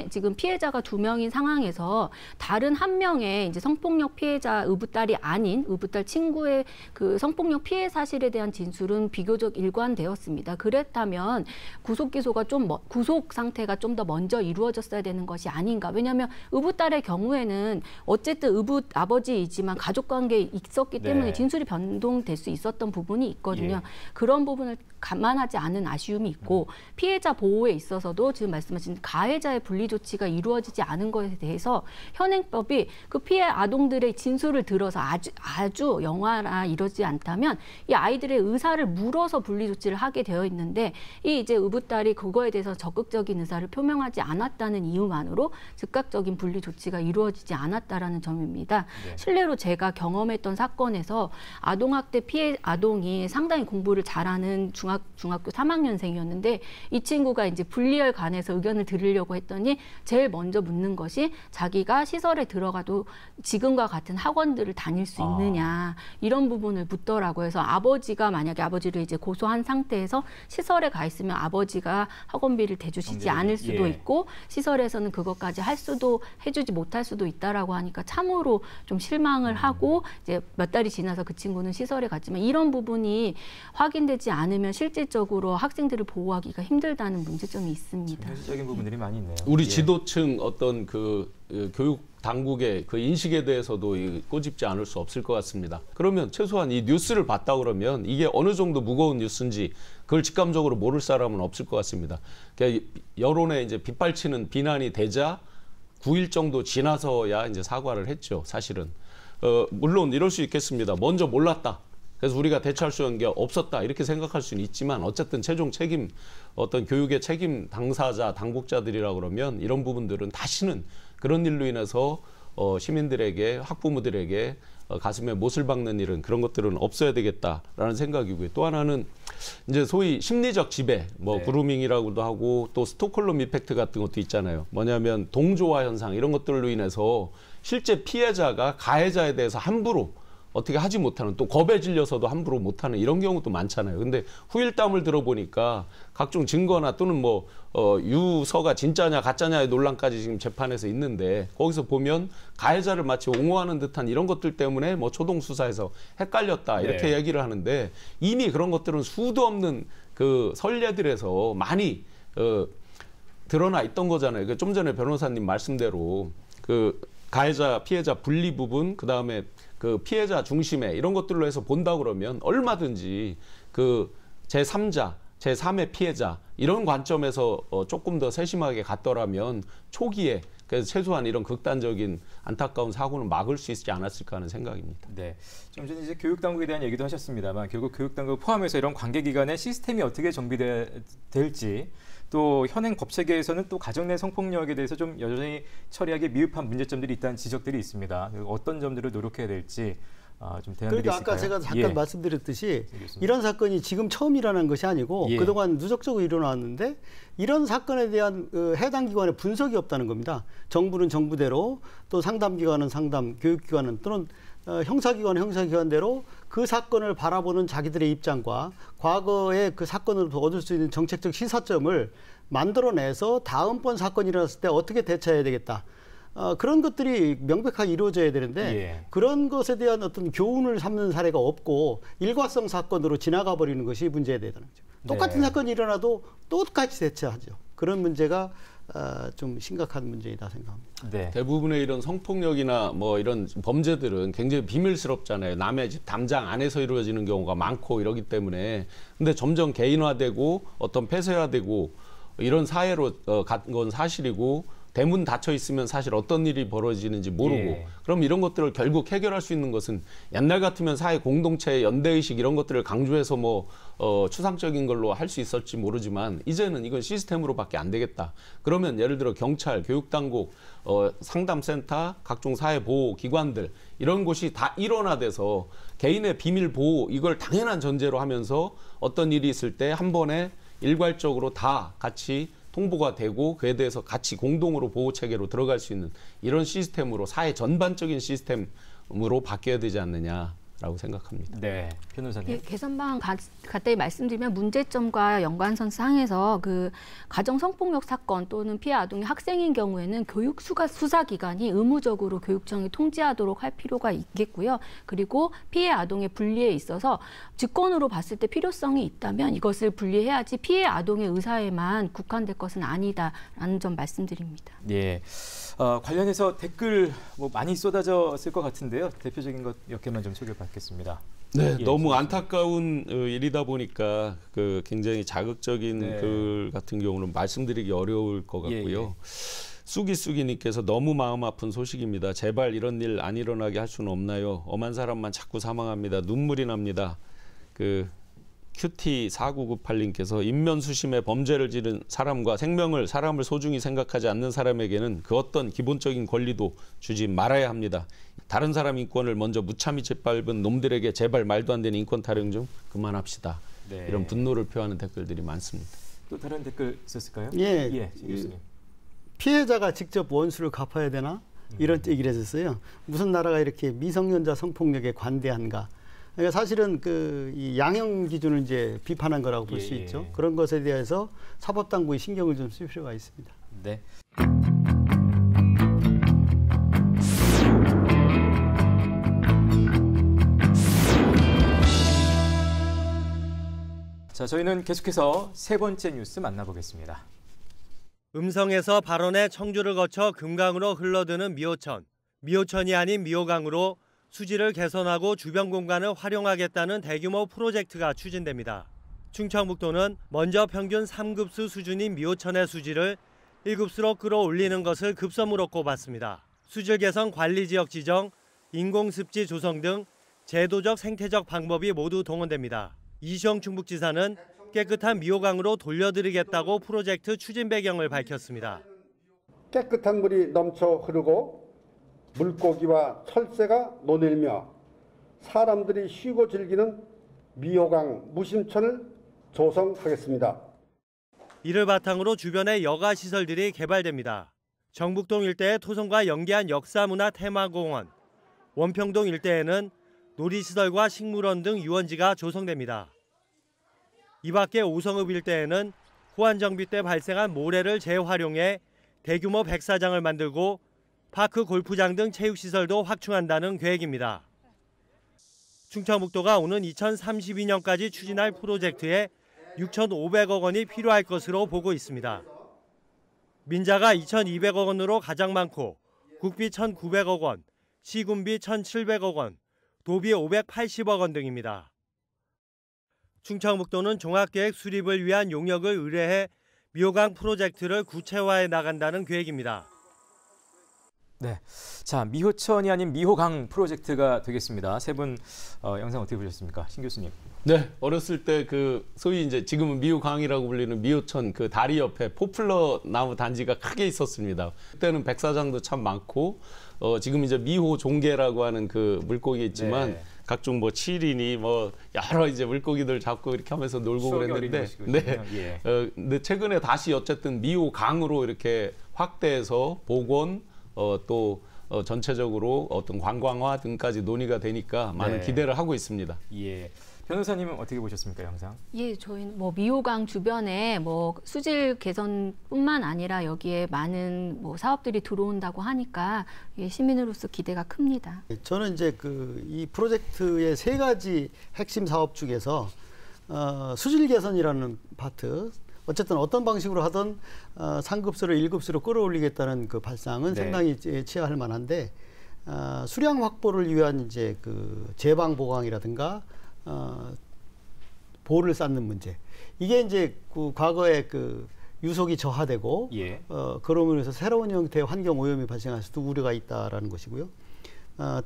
Speaker 3: 지금 피해자가 2명인 상황에서 다른 한 명의 이제 성폭력 피해 피해자 의붓딸이 아닌 의붓딸 친구의 그 성폭력 피해 사실에 대한 진술은 비교적 일관되었습니다. 그랬다면 구속 기소가 구속 상태가 좀 더 먼저 이루어졌어야 되는 것이 아닌가. 왜냐하면 의붓딸의 경우에는 어쨌든 의붓 아버지이지만 가족 관계에 있었기 때문에
Speaker 1: 네.
Speaker 3: 진술이 변동될 수 있었던 부분이 있거든요.
Speaker 1: 예.
Speaker 3: 그런 부분을 감안하지 않은 아쉬움이 있고 피해자 보호에 있어서도 지금 말씀하신 가해자의 분리 조치가 이루어지지 않은 것에 대해서 현행법이 그 피해 아동들의 진술을 들어서 아주 영화나 이러지 않다면 이 아이들의 의사를 물어서 분리 조치를 하게 되어 있는데 이 이제 의붓딸이 그거에 대해서 적극적인 의사를 표명하지 않았다는 이유만으로 즉각적인 분리 조치가 이루어지지 않았다라는 점입니다.
Speaker 1: 네.
Speaker 3: 실례로 제가 경험했던 사건에서 아동학대 피해 아동이 상당히 공부를 잘하는 중학교 3학년생이었는데 이 친구가 이제 분리에 관해서 의견을 들으려고 했더니 제일 먼저 묻는 것이 자기가 시설에 들어가도 지금과 같은 학원들을 다닐 수 있느냐 이런 부분을 묻더라고요. 그래서 아버지가 만약에 아버지를 이제 고소한 상태에서 시설에 가 있으면 아버지가 학원비를 대주시지 않을 수도
Speaker 1: 예.
Speaker 3: 있고 시설에서는 그것까지 해주지 못할 수도 있다라고 하니까 참으로 좀 실망을 하고 이제 몇 달이 지나서 그 친구는 시설에 갔지만 이런 부분이 확인되지 않으면 실질적으로 학생들을 보호하기가 힘들다는 문제점이 있습니다.
Speaker 1: 현실적인 부분들이 많이 있네요.
Speaker 4: 우리
Speaker 1: 예.
Speaker 4: 지도층 어떤 그 교육 당국의 그 인식에 대해서도 꼬집지 않을 수 없을 것 같습니다. 그러면 최소한 이 뉴스를 봤다 그러면 이게 어느 정도 무거운 뉴스인지 그걸 직감적으로 모를 사람은 없을 것 같습니다. 그러니까 여론에 이제 빗발치는 비난이 되자 9일 정도 지나서야 이제 사과를 했죠. 사실은 물론 이럴 수 있겠습니다. 먼저 몰랐다. 그래서 우리가 대처할 수 있는 게 없었다 이렇게 생각할 수는 있지만 어쨌든 최종 책임 어떤 교육의 책임 당사자 당국자들이라 그러면 이런 부분들은 다시는 그런 일로 인해서 시민들에게 학부모들에게 가슴에 못을 박는 일은 그런 것들은 없어야 되겠다라는 생각이고요. 또 하나는 이제 소위 심리적 지배,
Speaker 1: 네.
Speaker 4: 그루밍이라고도 하고 또 스톡홀름 이펙트 같은 것도 있잖아요. 뭐냐면 동조화 현상 이런 것들로 인해서 실제 피해자가 가해자에 대해서 함부로 어떻게 하지 못하는 또 겁에 질려서도 함부로 못하는 이런 경우도 많잖아요. 근데 후일담을 들어보니까 각종 증거나 또는 유서가 진짜냐 가짜냐의 논란까지 지금 재판에서 있는데 거기서 보면 가해자를 마치 옹호하는 듯한 이런 것들 때문에 초동 수사에서 헷갈렸다 이렇게
Speaker 1: 네.
Speaker 4: 얘기를 하는데 이미 그런 것들은 수도 없는 그 선례들에서 많이 드러나 있던 거잖아요. 좀 전에 변호사님 말씀대로 그 가해자 피해자 분리 부분 그다음에 그 피해자 중심의 이런 것들로 해서 본다 그러면 얼마든지 그 제3자, 제3의 피해자 이런 관점에서 조금 더 세심하게 갔더라면 초기에 그래서 최소한 이런 극단적인 안타까운 사고는 막을 수 있지 않았을까 하는 생각입니다.
Speaker 1: 네, 좀 전에 이제 교육당국에 대한 얘기도 하셨습니다만 결국 교육당국 포함해서 이런 관계기관의 시스템이 어떻게 정비될지 또 현행 법 체계에서는 또 가정 내 성폭력에 대해서 좀 여전히 처리하기 미흡한 문제점들이 있다는 지적들이 있습니다. 어떤 점들을 노력해야 될지 좀 대안들이
Speaker 2: 그러니까
Speaker 1: 있을까요?
Speaker 2: 아까 제가 잠깐 말씀드렸듯이
Speaker 1: 알겠습니다.
Speaker 2: 이런 사건이 지금 처음 일어난 것이 아니고
Speaker 1: 예.
Speaker 2: 그동안 누적적으로 일어났는데 이런 사건에 대한 해당 기관의 분석이 없다는 겁니다. 정부는 정부대로 또 상담기관은 상담, 교육기관은 또는 형사기관은 형사기관대로 그 사건을 바라보는 자기들의 입장과 과거의 그 사건으로 얻을 수 있는 정책적 시사점을 만들어내서 다음번 사건이 일어났을 때 어떻게 대처해야 되겠다. 그런 것들이 명백하게 이루어져야 되는데
Speaker 1: 예.
Speaker 2: 그런 것에 대한 어떤 교훈을 삼는 사례가 없고 일과성 사건으로 지나가 버리는 것이 문제에 대한 거죠. 똑같은
Speaker 1: 네.
Speaker 2: 사건이 일어나도 똑같이 대처하죠. 그런 문제가 좀 심각한 문제이다 생각합니다.
Speaker 1: 네.
Speaker 4: 대부분의 이런 성폭력이나 이런 범죄들은 굉장히 비밀스럽잖아요. 남의 집 담장 안에서 이루어지는 경우가 많고 이러기 때문에 근데 점점 개인화되고 어떤 폐쇄화되고 이런 사회로 간 건 사실이고 대문 닫혀 있으면 사실 어떤 일이 벌어지는지 모르고
Speaker 1: 예.
Speaker 4: 그럼 이런 것들을 결국 해결할 수 있는 것은 옛날 같으면 사회 공동체 연대의식 이런 것들을 강조해서 추상적인 걸로 할 수 있을지 모르지만 이제는 이건 시스템으로밖에 안 되겠다. 그러면 예를 들어 경찰, 교육당국, 상담센터, 각종 사회보호기관들 이런 곳이 다 일원화돼서 개인의 비밀 보호 이걸 당연한 전제로 하면서 어떤 일이 있을 때 한 번에 일괄적으로 다 같이 통보가 되고 그에 대해서 같이 공동으로 보호 체계로 들어갈 수 있는 이런 시스템으로 사회 전반적인 시스템으로 바뀌어야 되지 않느냐 라고 생각합니다.
Speaker 1: 네, 변호사님.
Speaker 3: 예, 개선 방안 간단히 말씀드리면 문제점과 연관선상에서 그 가정 성폭력 사건 또는 피해 아동이 학생인 경우에는 교육 수사 기관이 의무적으로 교육청이 통지하도록 할 필요가 있겠고요. 그리고 피해 아동의 분리에 있어서 직권으로 봤을 때 필요성이 있다면 이것을 분리해야지 피해 아동의 의사에만 국한될 것은 아니다라는 점 말씀드립니다.
Speaker 1: 예. 관련해서 댓글 뭐 많이 쏟아졌을 것 같은데요. 대표적인 것 몇 개만 좀 소개받겠습니다.
Speaker 4: 네,
Speaker 1: 예,
Speaker 4: 너무 안타까운 일이다 보니까 그 굉장히 자극적인
Speaker 1: 네.
Speaker 4: 글 같은 경우는 말씀드리기 어려울 것 같고요.
Speaker 1: 예.
Speaker 4: 쑥이쑥이님께서 너무 마음 아픈 소식입니다. 제발 이런 일 안 일어나게 할 수는 없나요? 엄한 사람만 자꾸 사망합니다. 눈물이 납니다. 그 QT4998님께서 인면수심에 범죄를 지른 사람과 사람을 소중히 생각하지 않는 사람에게는 그 어떤 기본적인 권리도 주지 말아야 합니다. 다른 사람 인권을 먼저 무참히 짓밟은 놈들에게 제발 말도 안 되는 인권 타령 좀 그만합시다.
Speaker 1: 네.
Speaker 4: 이런 분노를 표하는 댓글들이 많습니다.
Speaker 1: 또 다른 댓글 있었을까요?
Speaker 2: 예,
Speaker 1: 예, 신 교수님.
Speaker 2: 피해자가 직접 원수를 갚아야 되나? 이런 얘기를 했었어요. 무슨 나라가 이렇게 미성년자 성폭력에 관대한가? 그러니까 사실은 이 양형 기준을 이제 비판한 거라고 볼 수
Speaker 1: 예, 예.
Speaker 2: 있죠. 그런 것에 대해서 사법당국이 신경을 좀 쓸 필요가 있습니다.
Speaker 1: 네. 자, 저희는 계속해서 세 번째 뉴스 만나보겠습니다.
Speaker 7: 음성에서 발원해 청주를 거쳐 금강으로 흘러드는 미호천. 미호천이 아닌 미호강으로 수질을 개선하고 주변 공간을 활용하겠다는 대규모 프로젝트가 추진됩니다. 충청북도는 먼저 평균 3급수 수준인 미호천의 수질을 1급수로 끌어올리는 것을 급선무로 꼽았습니다. 수질 개선 관리 지역 지정, 인공습지 조성 등 제도적 생태적 방법이 모두 동원됩니다. 이시영 충북지사는 깨끗한 미호강으로 돌려드리겠다고 프로젝트 추진 배경을 밝혔습니다.
Speaker 8: 깨끗한 물이 넘쳐 흐르고 물고기와 철새가 노늘며 사람들이 쉬고 즐기는 미호강 무심천을 조성하겠습니다.
Speaker 7: 이를 바탕으로 주변의 여가 시설들이 개발됩니다. 정북동 일대의 토성과 연계한 역사문화 테마공원, 원평동 일대에는 놀이시설과 식물원 등 유원지가 조성됩니다. 이 밖에 오성읍 일대에는 호안정비 때 발생한 모래를 재활용해 대규모 백사장을 만들고 파크 골프장 등 체육시설도 확충한다는 계획입니다. 충청북도가 오는 2032년까지 추진할 프로젝트에 6,500억 원이 필요할 것으로 보고 있습니다. 민자가 2,200억 원으로 가장 많고 국비 1,900억 원, 시군비 1,700억 원, 도비 580억 원 등입니다. 충청북도는 종합계획 수립을 위한 용역을 의뢰해 미호강 프로젝트를 구체화해 나간다는 계획입니다.
Speaker 1: 네, 자 미호천이 아닌 미호강 프로젝트가 되겠습니다. 세 분 영상 어떻게 보셨습니까, 신 교수님?
Speaker 4: 네, 어렸을 때 소위 이제 지금은 미호강이라고 불리는 미호천 그 다리 옆에 포플러 나무 단지가 크게 있었습니다. 그때는 백사장도 참 많고 지금 이제 미호 종개라고 하는 그 물고기 있지만
Speaker 1: 네.
Speaker 4: 각종 뭐 치리니 뭐 여러 이제 물고기들 잡고 이렇게 하면서 놀고 그랬는데
Speaker 1: 예.
Speaker 4: 근데 최근에 다시 어쨌든 미호강으로 이렇게 확대해서 복원 또 전체적으로 어떤 관광화 등까지 논의가 되니까 많은
Speaker 1: 네.
Speaker 4: 기대를 하고 있습니다.
Speaker 1: 예. 변호사님은 어떻게 보셨습니까, 영상?
Speaker 3: 예, 저희는 뭐 미호강 주변에 뭐 수질 개선뿐만 아니라 여기에 많은 뭐 사업들이 들어온다고 하니까 시민으로서 기대가 큽니다.
Speaker 2: 저는 이제 이 프로젝트의 세 가지 핵심 사업 중에서 수질 개선이라는 파트, 어쨌든 어떤 방식으로 하든 3급수를 1급수로 끌어올리겠다는 그 발상은
Speaker 1: 네.
Speaker 2: 상당히 취하할 만한데 수량 확보를 위한 이제 제방 보강이라든가 보를 쌓는 문제, 이게 이제 과거에 유속이 저하되고
Speaker 1: 예.
Speaker 2: 그러므로 해서 새로운 형태의 환경 오염이 발생할 수도 우려가 있다라는 것이고요.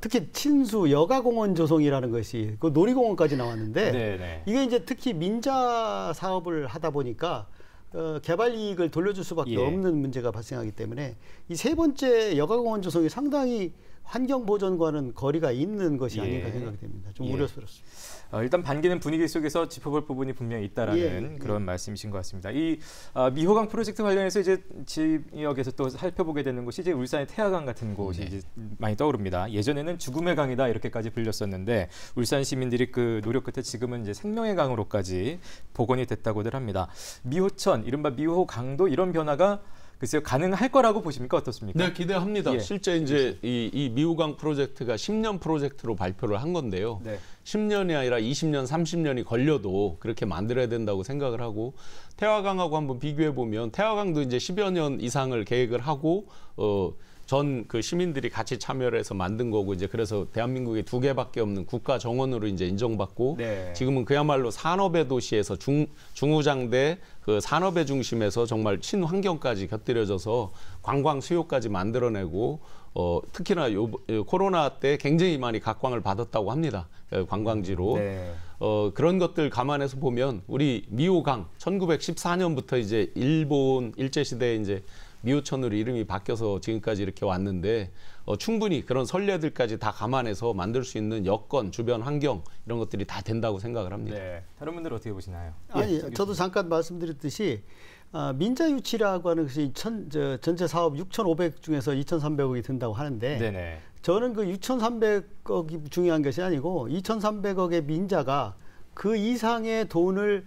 Speaker 2: 특히 친수 여가공원 조성이라는 것이 그 놀이공원까지 나왔는데
Speaker 1: 네네.
Speaker 2: 이게 이제 특히 민자 사업을 하다 보니까 개발 이익을 돌려줄 수밖에
Speaker 1: 예.
Speaker 2: 없는 문제가 발생하기 때문에 이 세 번째 여가공원 조성이 상당히 환경 보전과는 거리가 있는 것이
Speaker 1: 예.
Speaker 2: 아닌가 생각이 됩니다. 좀
Speaker 1: 예.
Speaker 2: 우려스럽습니다.
Speaker 1: 일단 반기는 분위기 속에서 짚어볼 부분이 분명히 있다라는 그런 말씀이신 것 같습니다. 이 미호강 프로젝트 관련해서 이제 지역에서 또 살펴보게 되는 곳이 이제 울산의 태화강 같은 곳이 이제 많이 떠오릅니다. 예전에는 죽음의 강이다 이렇게까지 불렸었는데 울산 시민들이 그 노력 끝에 지금은 이제 생명의 강으로까지 복원이 됐다고들 합니다. 미호천, 이른바 미호강도 이런 변화가 글쎄요, 가능할 거라고 보십니까? 어떻습니까?
Speaker 4: 네, 기대합니다.
Speaker 1: 예.
Speaker 4: 실제 이제 이 미호강 프로젝트가 10년 프로젝트로 발표를 한 건데요.
Speaker 1: 네.
Speaker 4: 10년이 아니라 20년, 30년이 걸려도 그렇게 만들어야 된다고 생각을 하고 태화강하고 한번 비교해 보면 태화강도 이제 10여 년 이상을 계획을 하고 전 그 시민들이 같이 참여를 해서 만든 거고 이제 그래서 대한민국에 2개밖에 없는 국가 정원으로 이제 인정받고
Speaker 1: 네.
Speaker 4: 지금은 그야말로 산업의 도시에서 중후장대 그 산업의 중심에서 정말 친환경까지 곁들여져서 관광 수요까지 만들어내고 특히나 코로나 때 굉장히 많이 각광을 받았다고 합니다. 관광지로.
Speaker 1: 네.
Speaker 4: 그런 것들 감안해서 보면 우리 미호강 1914년부터 이제 일본 일제시대에 이제 미호천으로 이름이 바뀌어서 지금까지 이렇게 왔는데 충분히 그런 선례들까지 다 감안해서 만들 수 있는 여건, 주변 환경 이런 것들이 다 된다고 생각을 합니다.
Speaker 1: 네. 다른 분들은 어떻게 보시나요?
Speaker 2: 아니, 저도 잠깐 말씀드렸듯이 민자유치라고 하는 것이 전체 사업 6,500 중에서 2,300억이 든다고 하는데
Speaker 1: 네네.
Speaker 2: 저는 그 6,300억이 중요한 것이 아니고 2,300억의 민자가 그 이상의 돈을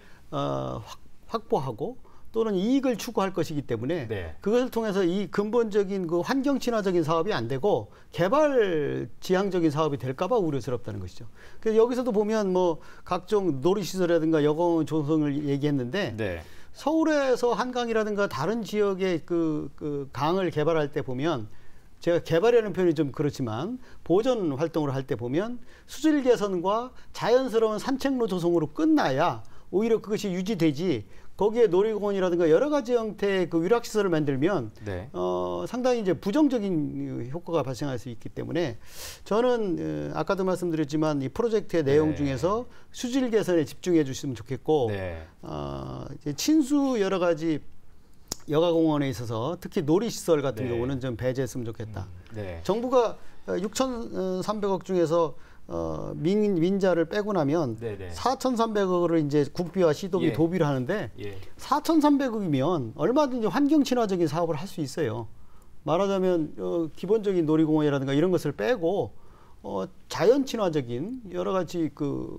Speaker 2: 확보하고 또는 이익을 추구할 것이기 때문에
Speaker 1: 네.
Speaker 2: 그것을 통해서 이 근본적인 그 환경 친화적인 사업이 안 되고 개발 지향적인 사업이 될까 봐 우려스럽다는 것이죠. 그래서 여기서도 보면 뭐 각종 놀이시설이라든가 여공 조성을 얘기했는데
Speaker 1: 네.
Speaker 2: 서울에서 한강이라든가 다른 지역의 그 강을 개발할 때 보면 제가 개발이라는 표현이 좀 그렇지만 보전 활동을 할 때 보면 수질 개선과 자연스러운 산책로 조성으로 끝나야 오히려 그것이 유지되지 거기에 놀이공원이라든가 여러 가지 형태의 그 위락시설을 만들면
Speaker 1: 네.
Speaker 2: 상당히 이제 부정적인 효과가 발생할 수 있기 때문에 저는 아까도 말씀드렸지만 이 프로젝트의 내용 중에서 수질 개선에 집중해 주시면 좋겠고 이제 친수 여러 가지 여가공원에 있어서 특히 놀이시설 같은 경우는 좀 배제했으면 좋겠다. 정부가 6,300억 중에서 민자를 빼고 나면 4,300억을 이제 국비와 시도비 도비를 하는데 4,300억이면 얼마든지 환경 친화적인 사업을 할 수 있어요. 말하자면 기본적인 놀이공원이라든가 이런 것을 빼고 자연 친화적인 여러 가지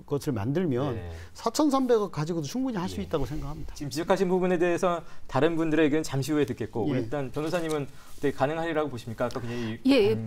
Speaker 2: 것을 만들면 4,300억 가지고도 충분히 할 수 있다고 생각합니다.
Speaker 1: 지금 지적하신 부분에 대해서 다른 분들의 의견 잠시 후에 듣겠고 우리 일단 변호사님은 어떻게 가능하리라고 보십니까? 아까 그냥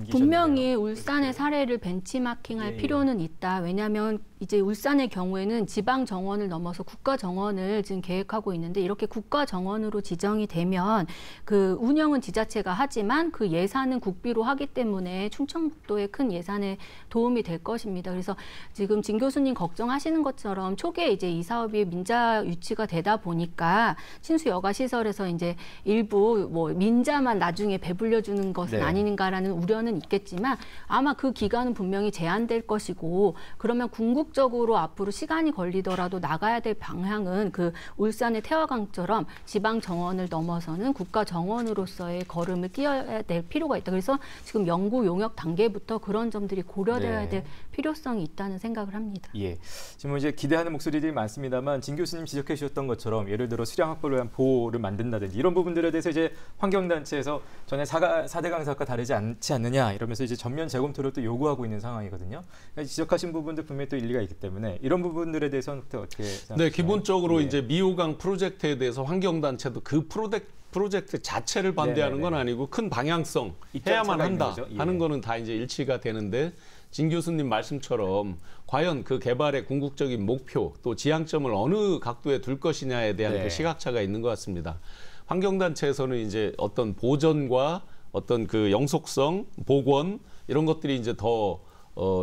Speaker 3: 분명히 울산의 사례를 벤치마킹할 필요는 있다. 왜냐하면 이제 울산의 경우에는 지방 정원을 넘어서 국가 정원을 지금 계획하고 있는데 이렇게 국가 정원으로 지정이 되면 그 운영은 지자체가 하지만 그 예산은 국비로 하기 때문에 충청북도의 큰 예산에 도움이 될 것입니다. 그래서 지금 진 교수님 걱정하시는 것처럼 초기에 이제 이 사업이 민자 유치가 되다 보니까 친수 여가 시설에서 이제 일부 뭐 민자만 나중에 배불려주는 것은 아닌가라는 우려는 있겠지만 아마 그 기간은 분명히 제한될 것이고 그러면 궁극적으로 앞으로 시간이 걸리더라도 나가야 될 방향은 그 울산의 태화강처럼 지방 정원을 넘어서는 국가 정원으로서의 걸음을 끼어야 될 필요가 있다. 그래서 지금 연구 용역 단계부터 그런 점들이 고려되어야 될 필요성이 있다는 생각을 합니다.
Speaker 1: 지금 이제 기대하는 목소리들이 많습니다만 진 교수님 지적해 주셨던 것처럼 예를 들어 수량 확보를 위한 보호를 만든다든지 이런 부분들에 대해서 이제 환경단체에서 전에 4대강 사업과 다르지 않지 않느냐 이러면서 이제 전면 재검토를 또 요구하고 있는 상황이거든요. 그러니까 지적하신 부분도 분명히 또 일리가 있기 때문에 이런 부분들에 대해서는 어떻게 생각하시나요?
Speaker 4: 네, 기본적으로 이제 미호강 프로젝트에 대해서 환경단체도 그 프로젝트 자체를 반대하는 건 아니고 큰 방향성 해야만 한다 하는 거는 다 이제 일치가 되는데 진 교수님 말씀처럼 과연 그 개발의 궁극적인 목표 또 지향점을 어느 각도에 둘 것이냐에 대한 그 시각차가 있는 것 같습니다. 환경단체에서는 이제 어떤 보전과 어떤 그 영속성, 복원 이런 것들이 이제 더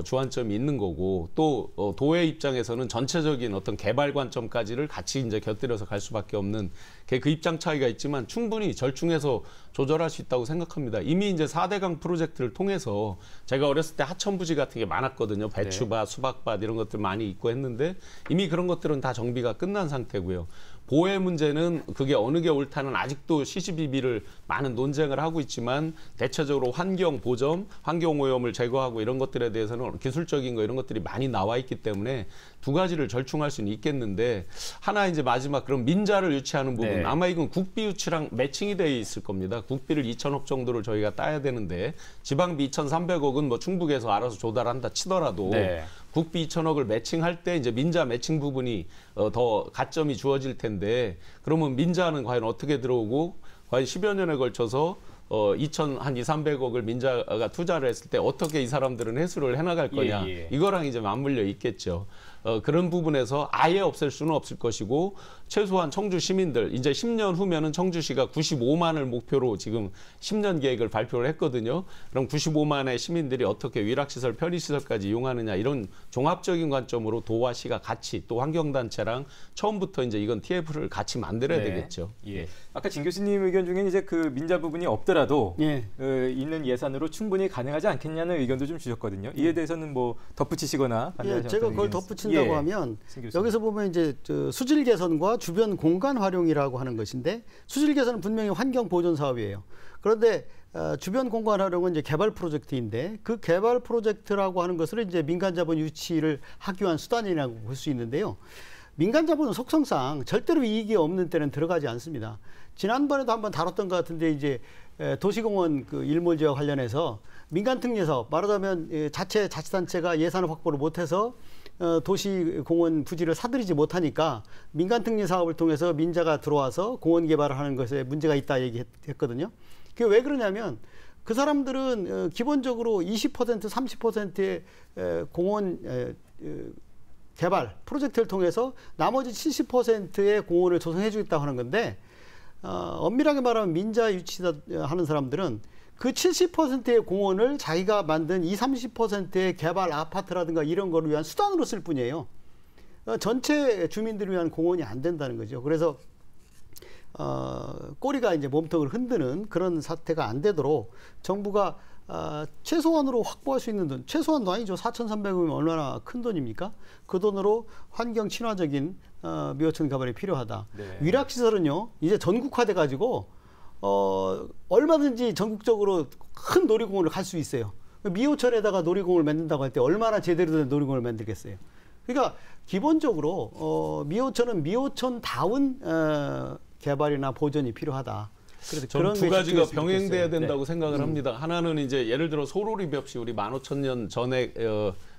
Speaker 4: 주안점이 있는 거고 또 도의 입장에서는 전체적인 어떤 개발 관점까지를 같이 이제 곁들여서 갈 수밖에 없는 그 입장 차이가 있지만 충분히 절충해서 조절할 수 있다고 생각합니다. 이미 이제 4대강 프로젝트를 통해서 제가 어렸을 때 하천부지 같은 게 많았거든요. 배추밭, 수박밭 이런 것들 많이 있고 했는데 이미 그런 것들은 다 정비가 끝난 상태고요. 보혜 문제는 그게 어느 게 옳다는 아직도 시시비비를 많은 논쟁을 하고 있지만 대체적으로 환경 보전, 환경 오염을 제거하고 이런 것들에 대해서는 기술적인 거 이런 것들이 많이 나와 있기 때문에 두 가지를 절충할 수는 있겠는데 하나 이제 마지막 그런 민자를 유치하는 부분 아마 이건 국비 유치랑 매칭이 되어 있을 겁니다. 국비를 2,000억 정도를 저희가 따야 되는데 지방비 2,300억은 뭐 충북에서 알아서 조달한다 치더라도 국비 2,000억을 매칭할 때 이제 민자 매칭 부분이 더 가점이 주어질 텐데 그러면 민자는 과연 어떻게 들어오고 과연 10여 년에 걸쳐서 한 2,300억을 민자가 투자를 했을 때 어떻게 이 사람들은 회수를 해나갈 거냐 이거랑 이제 맞물려 있겠죠. 그런 부분에서 아예 없앨 수는 없을 것이고 최소한 청주 시민들 이제 10년 후면은 청주시가 95만을 목표로 지금 10년 계획을 발표를 했거든요. 그럼 95만의 시민들이 어떻게 위락시설, 편의시설까지 이용하느냐 이런 종합적인 관점으로 도와 시가 같이 또 환경단체랑 처음부터 이제 이건 TF를 같이 만들어야 되겠죠.
Speaker 1: 아까 진 교수님 의견 중에 이제 그 민자 부분이 없더라도 있는 예산으로 충분히 가능하지 않겠냐는 의견도 좀 주셨거든요. 이에 대해서는 뭐 덧붙이시거나 반대하시는
Speaker 2: 제가 그걸 덧붙인다고 하면 여기서 보면 이제 수질 개선과 주변 공간 활용이라고 하는 것인데 수질 개선은 분명히 환경 보존 사업이에요. 그런데 주변 공간 활용은 이제 개발 프로젝트인데 그 개발 프로젝트라고 하는 것을 이제 민간 자본 유치를 하기 위한 수단이라고 볼 수 있는데요. 민간 자본은 속성상 절대로 이익이 없는 때는 들어가지 않습니다. 지난번에도 한번 다뤘던 것 같은데 이제 도시공원 그 일몰지와 관련해서 민간 특례 사업 말하자면 자치단체가 예산을 확보를 못해서 도시공원 부지를 사들이지 못하니까 민간 특례 사업을 통해서 민자가 들어와서 공원 개발을 하는 것에 문제가 있다 얘기했거든요. 그게 왜 그러냐면 그 사람들은 기본적으로 20% 30%의 공원 개발 프로젝트를 통해서 나머지 70%의 공원을 조성해 주겠다고 하는 건데 엄밀하게 말하면 민자 유치하는 사람들은 그 70%의 공원을 자기가 만든 30%의 개발 아파트라든가 이런 거를 위한 수단으로 쓸 뿐이에요. 전체 주민들을 위한 공원이 안 된다는 거죠. 그래서 꼬리가 이제 몸통을 흔드는 그런 사태가 안 되도록 정부가 최소한으로 확보할 수 있는 돈, 최소한도 아니죠. 4,300억이면 얼마나 큰 돈입니까? 그 돈으로 환경 친화적인 미호천 개발이 필요하다. 위락시설은요, 이제 전국화돼 가지고 얼마든지 전국적으로 큰 놀이공원을 갈 수 있어요. 미호천에다가 놀이공원을 만든다고 할 때 얼마나 제대로 된 놀이공원을 만들겠어요. 그러니까 기본적으로 미호천은 미호천다운 개발이나 보존이 필요하다.
Speaker 4: 저는 두 가지가 병행돼야 된다고 생각을 합니다. 하나는 이제 예를 들어 소로리벽시 우리 15,000년 전에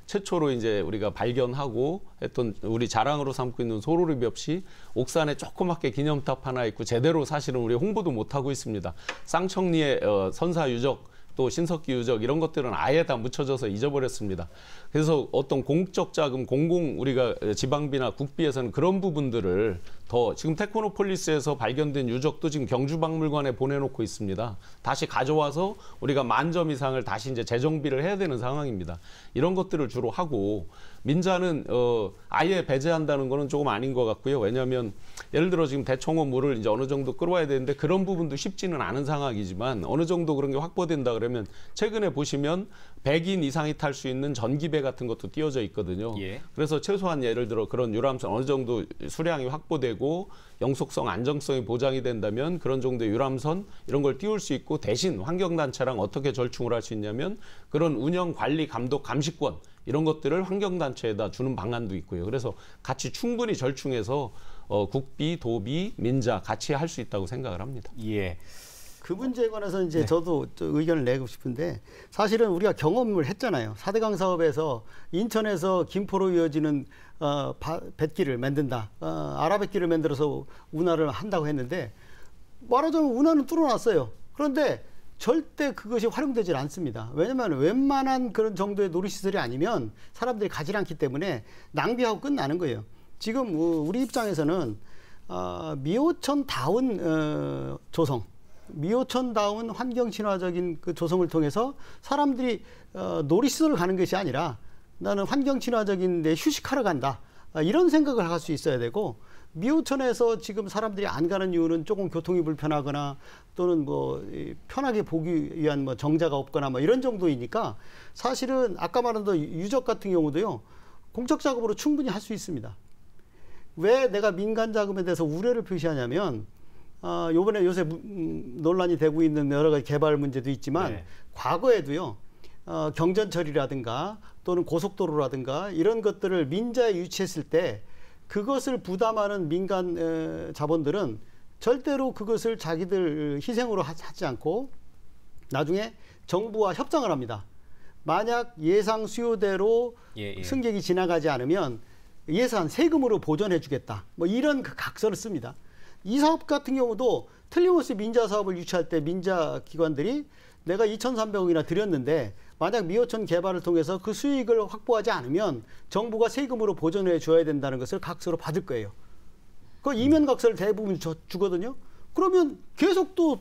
Speaker 4: 최초로 이제 우리가 발견하고 했던 우리 자랑으로 삼고 있는 소로리벽시 옥산에 조그맣게 기념탑 하나 있고 제대로 사실은 우리 홍보도 못 하고 있습니다. 쌍청리의 선사 유적 또 신석기 유적 이런 것들은 아예 다 묻혀져서 잊어버렸습니다. 그래서 어떤 공적 자금, 우리가 지방비나 국비에서는 그런 부분들을 더 지금 테크노폴리스에서 발견된 유적도 지금 경주박물관에 보내놓고 있습니다. 다시 가져와서 우리가 10,000점 이상을 다시 이제 재정비를 해야 되는 상황입니다. 이런 것들을 주로 하고 민자는 아예 배제한다는 거는 조금 아닌 것 같고요. 왜냐하면 예를 들어 지금 대청호 물을 이제 어느 정도 끌어와야 되는데 그런 부분도 쉽지는 않은 상황이지만 어느 정도 그런 게 확보된다 그러면 최근에 보시면 100인 이상이 탈 수 있는 전기배 같은 것도 띄워져 있거든요. 그래서 최소한 예를 들어 그런 유람선 어느 정도 수량이 확보되고 영속성, 안정성이 보장이 된다면 그런 정도의 유람선 이런 걸 띄울 수 있고 대신 환경단체랑 어떻게 절충을 할 수 있냐면 그런 운영, 관리, 감독, 감시권 이런 것들을 환경단체에다 주는 방안도 있고요. 그래서 같이 충분히 절충해서 국비, 도비, 민자 같이 할 수 있다고 생각을 합니다.
Speaker 2: 그 문제에 관해서 이제 저도 의견을 내고 싶은데 사실은 우리가 경험을 했잖아요. 4대강 사업에서 인천에서 김포로 이어지는 뱃길을 만든다. 아라뱃길을 만들어서 운하를 한다고 했는데 말하자면 운하는 뚫어놨어요. 그런데 절대 그것이 활용되질 않습니다. 왜냐하면 웬만한 그런 정도의 놀이시설이 아니면 사람들이 가지 않기 때문에 낭비하고 끝나는 거예요. 지금 우리 입장에서는 미호천다운 조성 미호천다운 환경 친화적인 그 조성을 통해서 사람들이 놀이시설을 가는 것이 아니라 나는 환경 친화적인 데 휴식하러 간다. 이런 생각을 할 수 있어야 되고, 미호천에서 지금 사람들이 안 가는 이유는 조금 교통이 불편하거나 또는 뭐 편하게 보기 위한 뭐 정자가 없거나 뭐 이런 정도이니까, 사실은 아까 말한 유적 같은 경우도요, 공적 작업으로 충분히 할 수 있습니다. 왜 내가 민간 자금에 대해서 우려를 표시하냐면, 요새 논란이 되고 있는 여러 가지 개발 문제도 있지만, 네. 과거에도요, 경전철이라든가 또는 고속도로라든가 이런 것들을 민자에 유치했을 때 그것을 부담하는 민간 자본들은 절대로 그것을 자기들 희생으로 하지 않고 나중에 정부와 협상을 합니다. 만약 예상 수요대로 승객이 지나가지 않으면 예산 세금으로 보전해 주겠다. 뭐 이런 그 각서를 씁니다. 이 사업 같은 경우도 틀림없이 민자 사업을 유치할 때 민자 기관들이 내가 2,300억이나 들였는데 만약 미호천 개발을 통해서 그 수익을 확보하지 않으면 정부가 세금으로 보전해 줘야 된다는 것을 각서로 받을 거예요. 그 이면 각서를 대부분 주거든요. 그러면 계속 또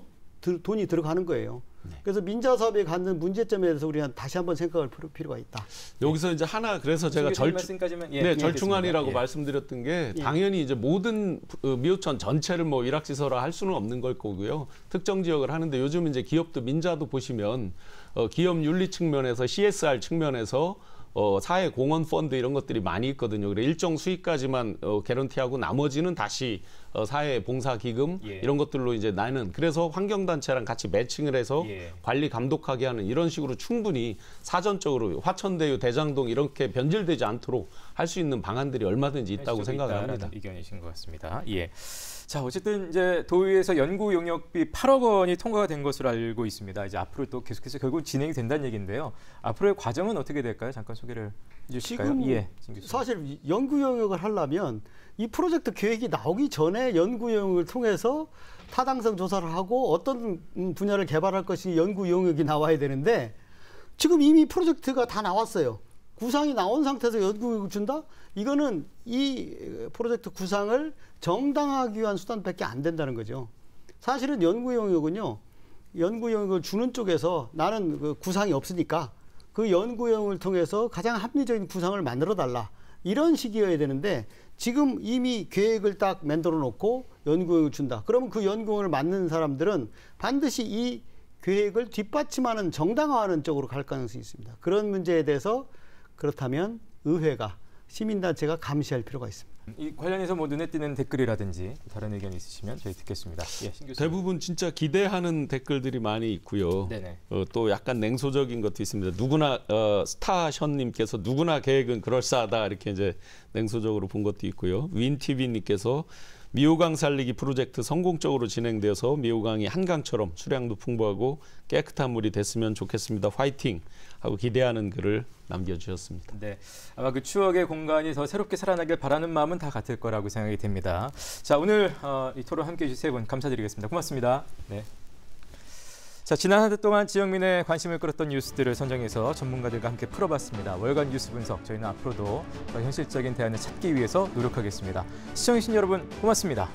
Speaker 2: 돈이 들어가는 거예요. 그래서 민자 사업에 갖는 문제점에 대해서 우리가 다시 한번 생각할 필요가 있다.
Speaker 4: 여기서 이제 하나, 그래서 제가 절충안이라고 말씀드렸던 게, 당연히 이제 모든 미호천 전체를 뭐 일학시설화 할 수는 없는 걸 거고요. 특정 지역을 하는데, 요즘 이제 기업도 민자도 보시면 기업 윤리 측면에서 CSR 측면에서 사회 공헌 펀드 이런 것들이 많이 있거든요. 그래 일정 수익까지만 개런티하고 나머지는 다시 사회 봉사 기금 이런 것들로 이제 나는, 그래서 환경단체랑 같이 매칭을 해서 관리 감독하게 하는 이런 식으로 충분히 사전적으로 화천대유, 대장동 이렇게 변질되지 않도록 할 수 있는 방안들이 얼마든지 있다고 생각을 합니다.
Speaker 1: 의견이신 것 같습니다. 예. 자, 어쨌든 이제 도의회에서 연구 용역비 8억 원이 통과가 된 것으로 알고 있습니다. 이제 앞으로 또 계속해서 결국 진행이 된다는 얘기인데요. 앞으로의 과정은 어떻게 될까요? 잠깐 소개를 해주실까요?
Speaker 2: 지금 사실 연구 용역을 하려면 이 프로젝트 계획이 나오기 전에 연구 용역을 통해서 타당성 조사를 하고 어떤 분야를 개발할 것이 연구 용역이 나와야 되는데, 지금 이미 프로젝트가 다 나왔어요. 구상이 나온 상태에서 연구 용역을 준다? 이거는 이 프로젝트 구상을 정당화하기 위한 수단밖에 안 된다는 거죠. 사실은 연구 용역은요, 연구 용역을 주는 쪽에서 나는 그 구상이 없으니까 그 연구 용역을 통해서 가장 합리적인 구상을 만들어 달라, 이런 식이어야 되는데, 지금 이미 계획을 딱 만들어 놓고 연구 용역을 준다. 그러면 그 연구 용역을 맡는 사람들은 반드시 이 계획을 뒷받침하는, 정당화하는 쪽으로 갈 가능성이 있습니다. 그런 문제에 대해서 그렇다면 의회가, 시민단체가 감시할 필요가 있습니다.
Speaker 1: 이 관련해서 뭐 눈에 띄는 댓글이라든지 다른 의견이 있으시면 저희 듣겠습니다. 예, 신 교수님.
Speaker 4: 대부분 진짜 기대하는 댓글들이 많이 있고요. 또 약간 냉소적인 것도 있습니다. 누구나 스타션님께서 누구나 계획은 그럴싸하다, 이렇게 이제 냉소적으로 본 것도 있고요. 윈TV님께서 미호강 살리기 프로젝트 성공적으로 진행되어서 미호강이 한강처럼 수량도 풍부하고 깨끗한 물이 됐으면 좋겠습니다. 화이팅! 하고 기대하는 글을 남겨주셨습니다.
Speaker 1: 네, 아마 그 추억의 공간이 더 새롭게 살아나길 바라는 마음은 다 같을 거라고 생각이 됩니다. 자, 오늘 이 토론 함께해 주신 세 분 감사드리겠습니다. 고맙습니다. 네. 자, 지난 한 해 동안 지역민의 관심을 끌었던 뉴스들을 선정해서 전문가들과 함께 풀어봤습니다. 월간 뉴스 분석, 저희는 앞으로도 더 현실적인 대안을 찾기 위해서 노력하겠습니다. 시청해주신 여러분 고맙습니다.